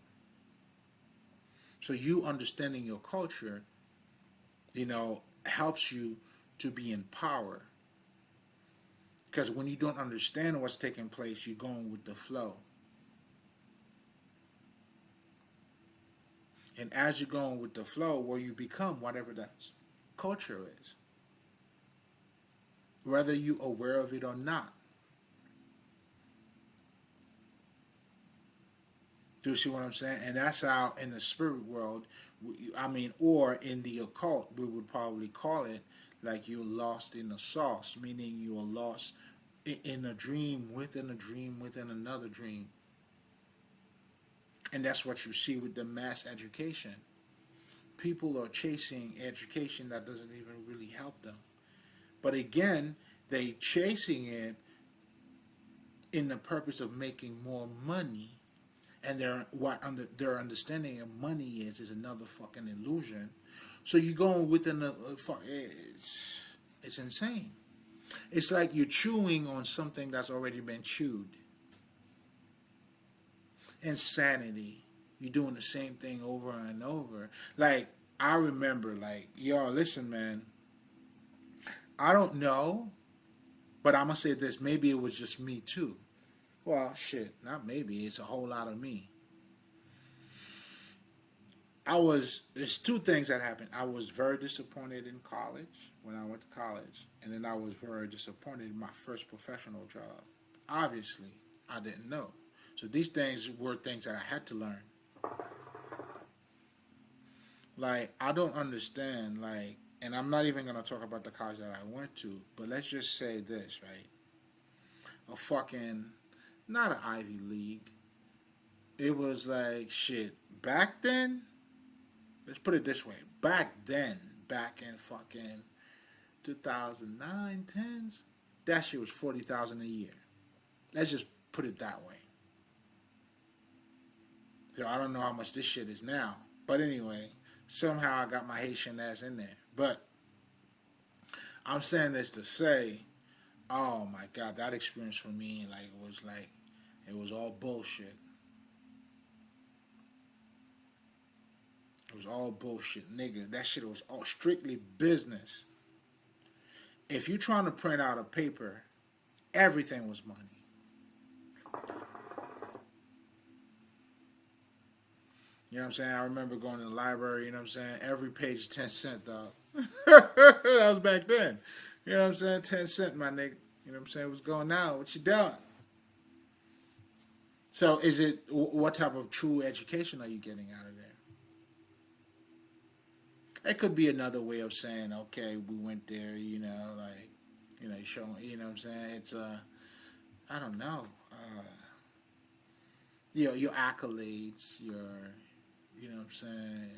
So you understanding your culture, you know, helps you to be in power. Because when you don't understand what's taking place, you're going with the flow. And as you're going with the flow, well, you become whatever that culture is. Whether you're aware of it or not. Do you see what I'm saying? And that's how in the spirit world, I mean, or in the occult, we would probably call it like you're lost in the sauce, meaning you are lost in a dream within another dream. And that's what you see with the mass education. People are chasing education that doesn't even really help them. But again, they chasing it in the purpose of making more money. And their understanding of money is another fucking illusion. So you're going within it's insane. It's like you're chewing on something that's already been chewed. Insanity. You're doing the same thing over and over. Like, I remember, like, y'all, listen, man. I don't know, but I'm going to say this. Maybe it was just me, too. Well, shit, not maybe. It's a whole lot of me. there's two things that happened. I was very disappointed in college when I went to college, and then I was very disappointed in my first professional job. Obviously, I didn't know. So these things were things that I had to learn. Like, I don't understand, like, and I'm not even going to talk about the college that I went to, but let's just say this, right? A fucking, not an Ivy League. It was like, shit, back then, let's put it this way. Back then, back in fucking 2009, 10s, that shit was 40,000 a year. Let's just put it that way. So I don't know how much this shit is now. But anyway, somehow I got my Haitian ass in there. But I'm saying this to say, oh my God, that experience for me, it was all bullshit. It was all bullshit, nigga. That shit was all strictly business. If you trying to print out a paper, everything was money. You know what I'm saying? I remember going to the library, you know what I'm saying? Every page is 10 cents, dog. That was back then. You know what I'm saying? 10 cents, my nigga. You know what I'm saying? What's going on? What you doing? So what type of true education are you getting out of there? It could be another way of saying, okay, we went there, you know, like, you know, you show, you know what I'm saying? It's, I don't know, your accolades, you know what I'm saying,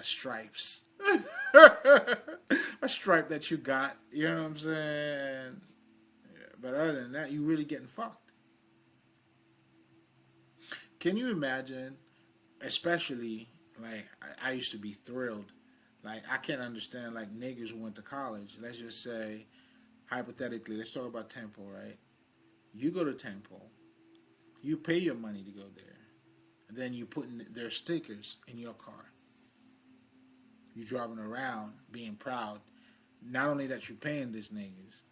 stripes, a stripe that you got, you know what I'm saying? But other than that, you really getting fucked. Can you imagine, especially, like, I used to be thrilled. Like, I can't understand, like, niggas who went to college. Let's just say, hypothetically, let's talk about Temple, right? You go to Temple, you pay your money to go there, and then you put in their stickers in your car. You driving around being proud. Not only that you're paying these niggas,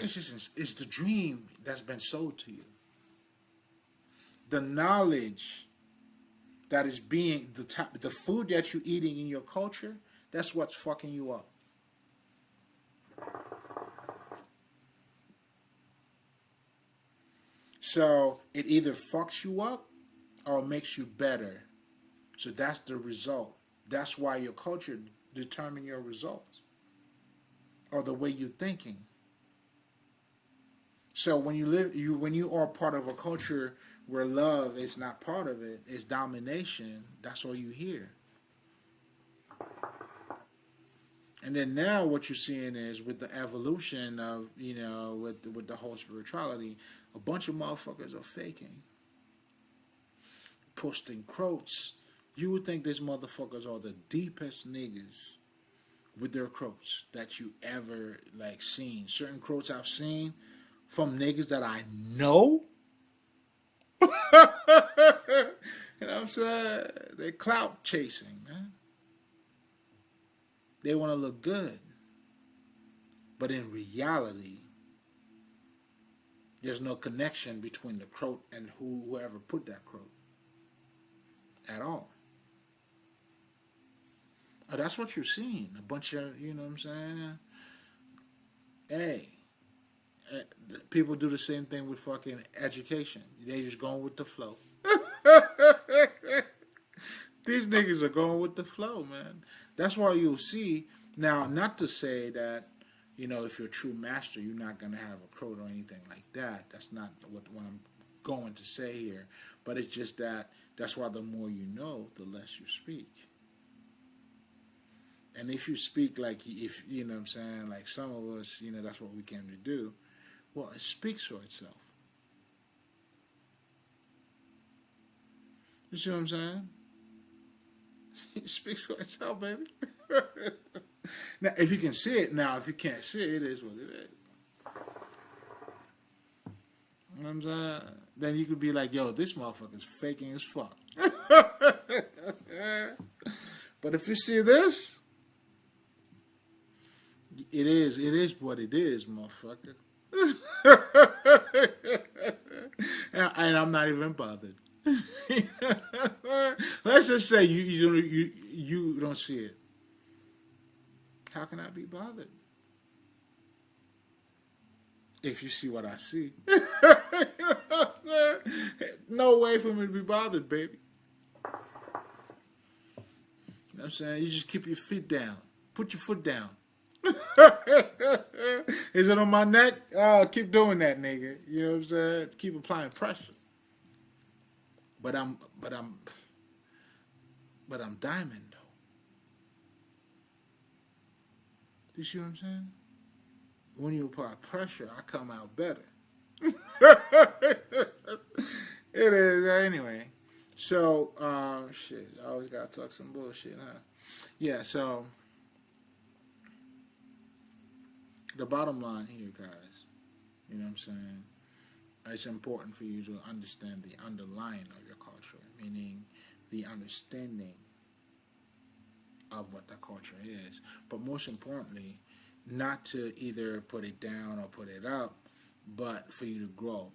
it's the dream that's been sold to you. The knowledge that is being the food that you're eating in your culture, that's what's fucking you up. So it either fucks you up or makes you better. So that's the result. That's why your culture determines your results or the way you're thinking. So when you are part of a culture where love is not part of it, it's domination, that's all you hear. And then now what you're seeing is with the evolution of, you know, with the whole spirituality, a bunch of motherfuckers are faking. Posting quotes. You would think these motherfuckers are the deepest niggas with their quotes that you ever, like, seen. Certain quotes I've seen from niggas that I know. You know what I'm saying? They're clout chasing, man. They want to look good. But in reality, there's no connection between the quote and whoever put that quote at all. That's what you're seeing. A bunch of, you know what I'm saying? Hey, people do the same thing with fucking education. They just going with the flow. These niggas are going with the flow, man. That's why you'll see. Now, not to say that, you know, if you're a true master, you're not going to have a quote or anything like that. That's not what I'm going to say here. But it's just that's why the more you know, the less you speak. And if you speak like, if you know what I'm saying, like some of us, you know, that's what we came to do, well, it speaks for itself. You see what I'm saying? It speaks for itself, baby. Now, if you can see it, now, if you can't see it, it is what it is. You know what I'm saying? Then you could be like, yo, this motherfucker's faking as fuck. But if you see this, it is what it is, motherfucker. And I'm not even bothered. Let's just say you don't see it. How can I be bothered if you see what I see? You know what I'm saying? No way for me to be bothered, baby. You know what I'm saying? You just keep your feet down. Put your foot down. Is it on my neck? Oh, keep doing that, nigga. You know what I'm saying? Keep applying pressure. But I'm diamond though. You see what I'm saying? When you apply pressure, I come out better. It is anyway. So, shit. I always gotta talk some bullshit, huh? Yeah. So, the bottom line here, guys. You know what I'm saying? It's important for you to understand the underlying of your culture, meaning the understanding of what the culture is. But most importantly, not to either put it down or put it up, but for you to grow.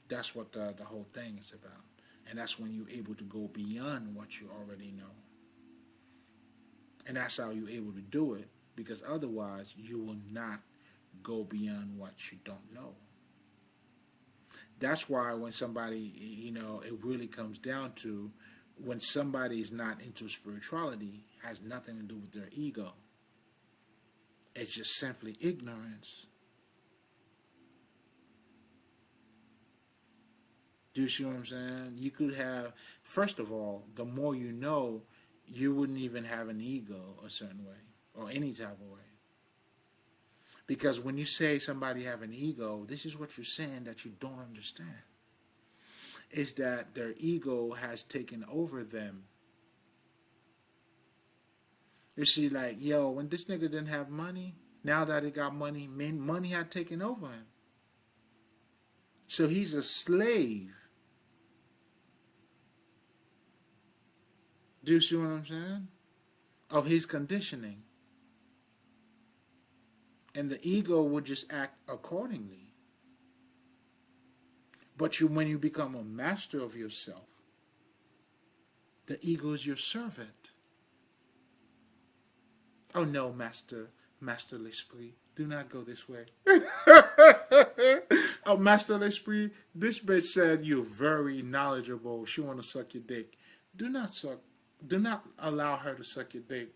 That's what the whole thing is about. And that's when you're able to go beyond what you already know. And that's how you're able to do it, because otherwise you will not go beyond what you don't know. That's why when somebody, it really comes down to when somebody is not into spirituality, has nothing to do with their ego. It's just simply ignorance. Do you see what I'm saying? You could have, first of all, the more you know, you wouldn't even have an ego a certain way or any type of way. Because when you say somebody have an ego, this is what you're saying that you don't understand. Is that their ego has taken over them. You see, like, yo, when this nigga didn't have money, now that he got money, money had taken over him. So he's a slave. Do you see what I'm saying? Of his conditioning. And the ego would just act accordingly. But when you become a master of yourself, the ego is your servant. Oh no, Master L'Esprit, do not go this way. Oh, Master L'Esprit, this bitch said you're very knowledgeable. She want to suck your dick. Do not allow her to suck your dick.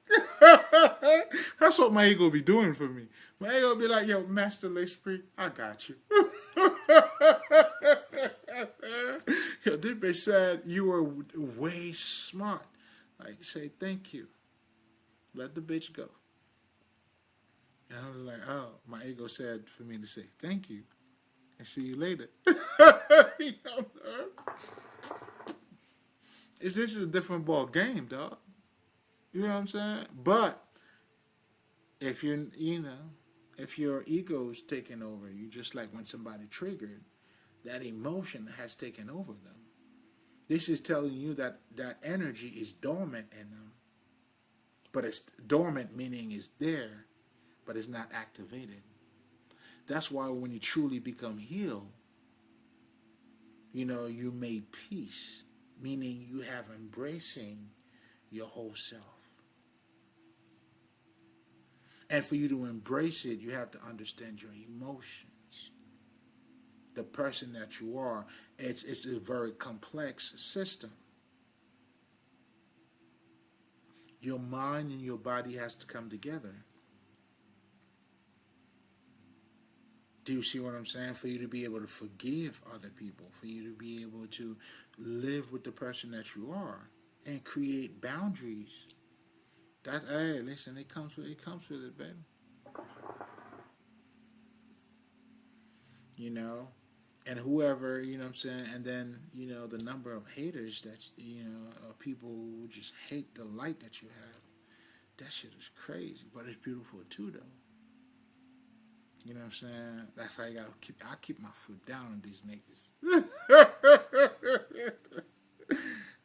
That's what my ego be doing for me. My ego be like, yo, Master L'Esprit, I got you. Yo, this bitch said you were way smart. Like, say thank you. Let the bitch go. And I was like, oh, my ego said for me to say thank you and see you later. You know, this is a different ball game, dog. You know what I'm saying? But if if your ego is taking over you, just like when somebody triggered, that emotion has taken over them. This is telling you that that energy is dormant in them. But it's dormant, meaning it's there, but it's not activated. That's why when you truly become healed, you made peace, meaning you have embracing your whole self. And for you to embrace it, you have to understand your emotions. The person that you are, it's a very complex system. Your mind and your body has to come together. Do you see what I'm saying? For you to be able to forgive other people, for you to be able to live with the person that you are and create boundaries. That's, hey, listen, it comes with it, baby. And whoever, what I'm saying, and then, the number of haters that, people who just hate the light that you have. That shit is crazy, but it's beautiful too, though. You know what I'm saying? That's how you gotta I keep my foot down on these niggas.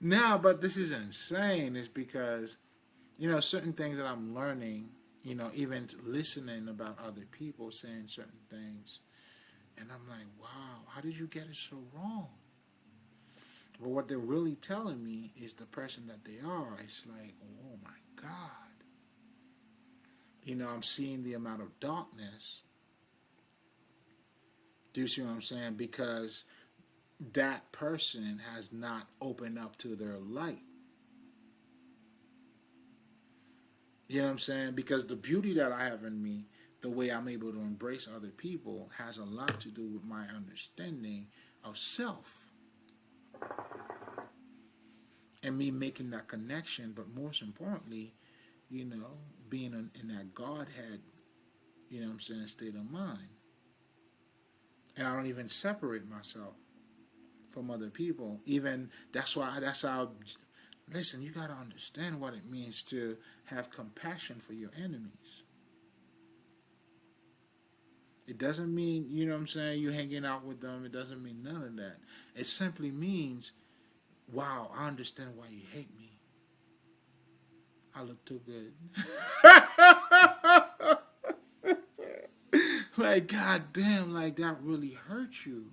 Now, but this is insane. It's because, certain things that I'm learning, even listening about other people saying certain things. And I'm like, wow, how did you get it so wrong? But what they're really telling me is the person that they are. It's like, oh my God. I'm seeing the amount of darkness. Do you see what I'm saying? Because that person has not opened up to their light. You know what I'm saying? Because the beauty that I have in me, the way I'm able to embrace other people, has a lot to do with my understanding of self and me making that connection. But most importantly, being in that Godhead, state of mind. And I don't even separate myself from other people. Even that's how. Listen, you got to understand what it means to have compassion for your enemies. It doesn't mean, you hanging out with them. It doesn't mean none of that. It simply means, wow, I understand why you hate me. I look too good. Like, goddamn, like that really hurt you.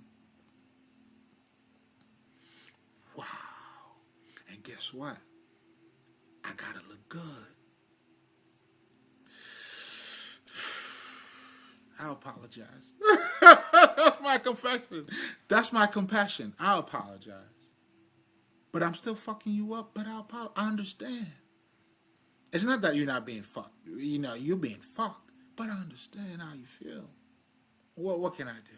Wow. And guess what? I gotta look good. I apologize. That's my confession. That's my compassion. I apologize. But I'm still fucking you up, but I understand. It's not that you're not being fucked. You're being fucked. But I understand how you feel. What can I do?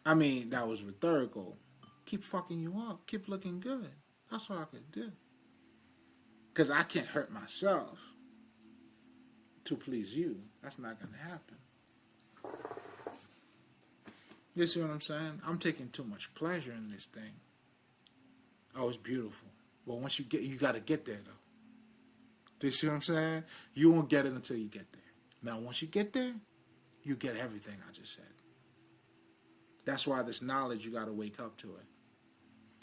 I mean, that was rhetorical. Keep fucking you up. Keep looking good. That's what I could do. Because I can't hurt myself to please you. That's not going to happen. You see what I'm saying? I'm taking too much pleasure in this thing. Oh, it's beautiful. Well, once you got to get there, though. Do you see what I'm saying? You won't get it until you get there. Now, once you get there, you get everything I just said. That's why this knowledge, you got to wake up to it.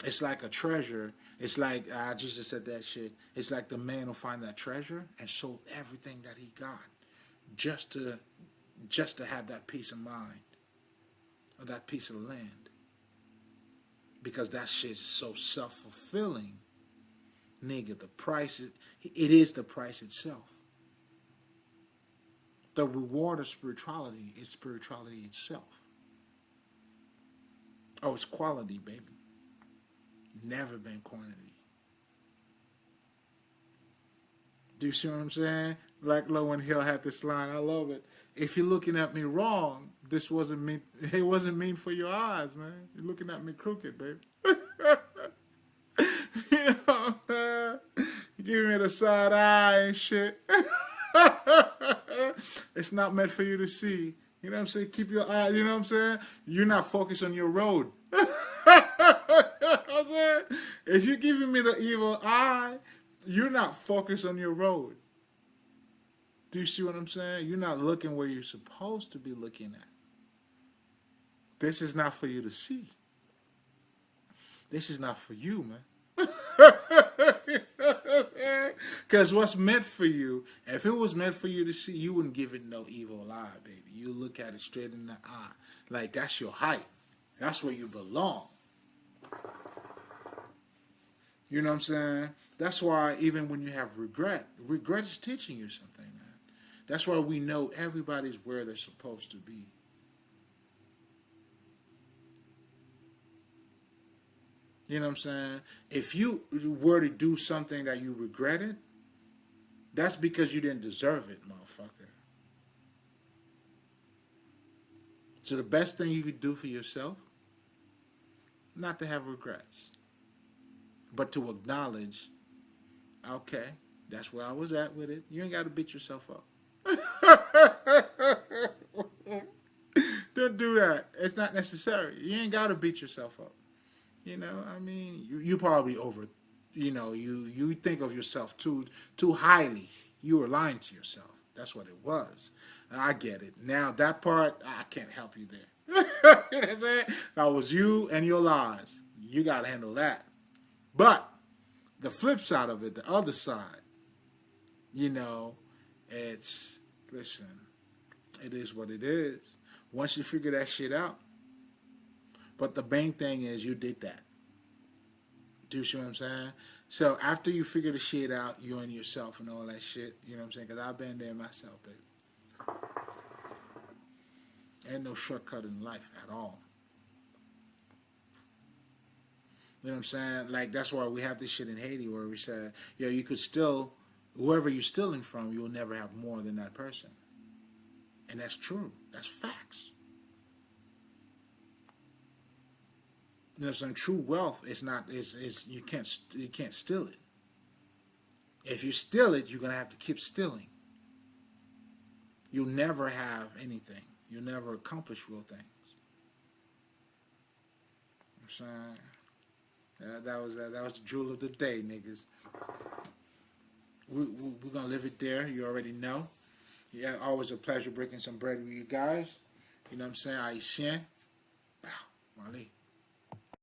It's like a treasure. It's like, Jesus said that shit. It's like the man who find that treasure and sold everything that he got just to have that peace of mind or that piece of land. Because that shit is so self-fulfilling. Nigga, the price, it is the price itself. The reward of spirituality is spirituality itself. Oh, it's quality, baby. Never been quantity. Do you see what I'm saying? Like Lauryn Hill had this line, I love it. If you're looking at me wrong, this wasn't mean. It wasn't mean for your eyes, man. You're looking at me crooked, baby. You giving me the side eye and shit. It's not meant for you to see. You know what I'm saying? Keep your eye. You know what I'm saying? You're not focused on your road. You know what I'm saying? If you're giving me the evil eye, you're not focused on your road. Do you see what I'm saying? You're not looking where you're supposed to be looking at. This is not for you to see. This is not for you, man. Because what's meant for you, if it was meant for you to see, you wouldn't give it no evil eye, baby. You look at it straight in the eye. Like, that's your height. That's where you belong. You know what I'm saying? That's why even when you have regret is teaching you something, man. That's why we know everybody's where they're supposed to be. You know what I'm saying? If you were to do something that you regretted, that's because you didn't deserve it, motherfucker. So the best thing you could do for yourself, not to have regrets, but to acknowledge, okay, that's where I was at with it. You ain't got to beat yourself up. Don't do that. It's not necessary. You ain't got to beat yourself up. You know, I mean, you probably you think of yourself too highly. You were lying to yourself. That's what it was. I get it. Now, that part, I can't help you there. You know what I'm saying? That was you and your lies. You got to handle that. But the flip side of it, the other side, listen, it is what it is. Once you figure that shit out, but the main thing is you did that. Do you see what I'm saying? So after you figure the shit out, you and yourself and all that shit, you know what I'm saying? Because I've been there myself, baby. Ain't no shortcut in life at all. You know what I'm saying? Like, that's why we have this shit in Haiti where we said, yo, you could still, whoever you're stealing from, you'll never have more than that person. And that's true. That's facts. You know, some true wealth is not, is you can't steal it. If you steal it, you're going to have to keep stealing. You'll never have anything. You'll never accomplish real things. I'm saying, that was the jewel of the day, niggas. We're going to leave it there. You already know. Yeah, always a pleasure breaking some bread with you guys. You know what I'm saying? Haitien.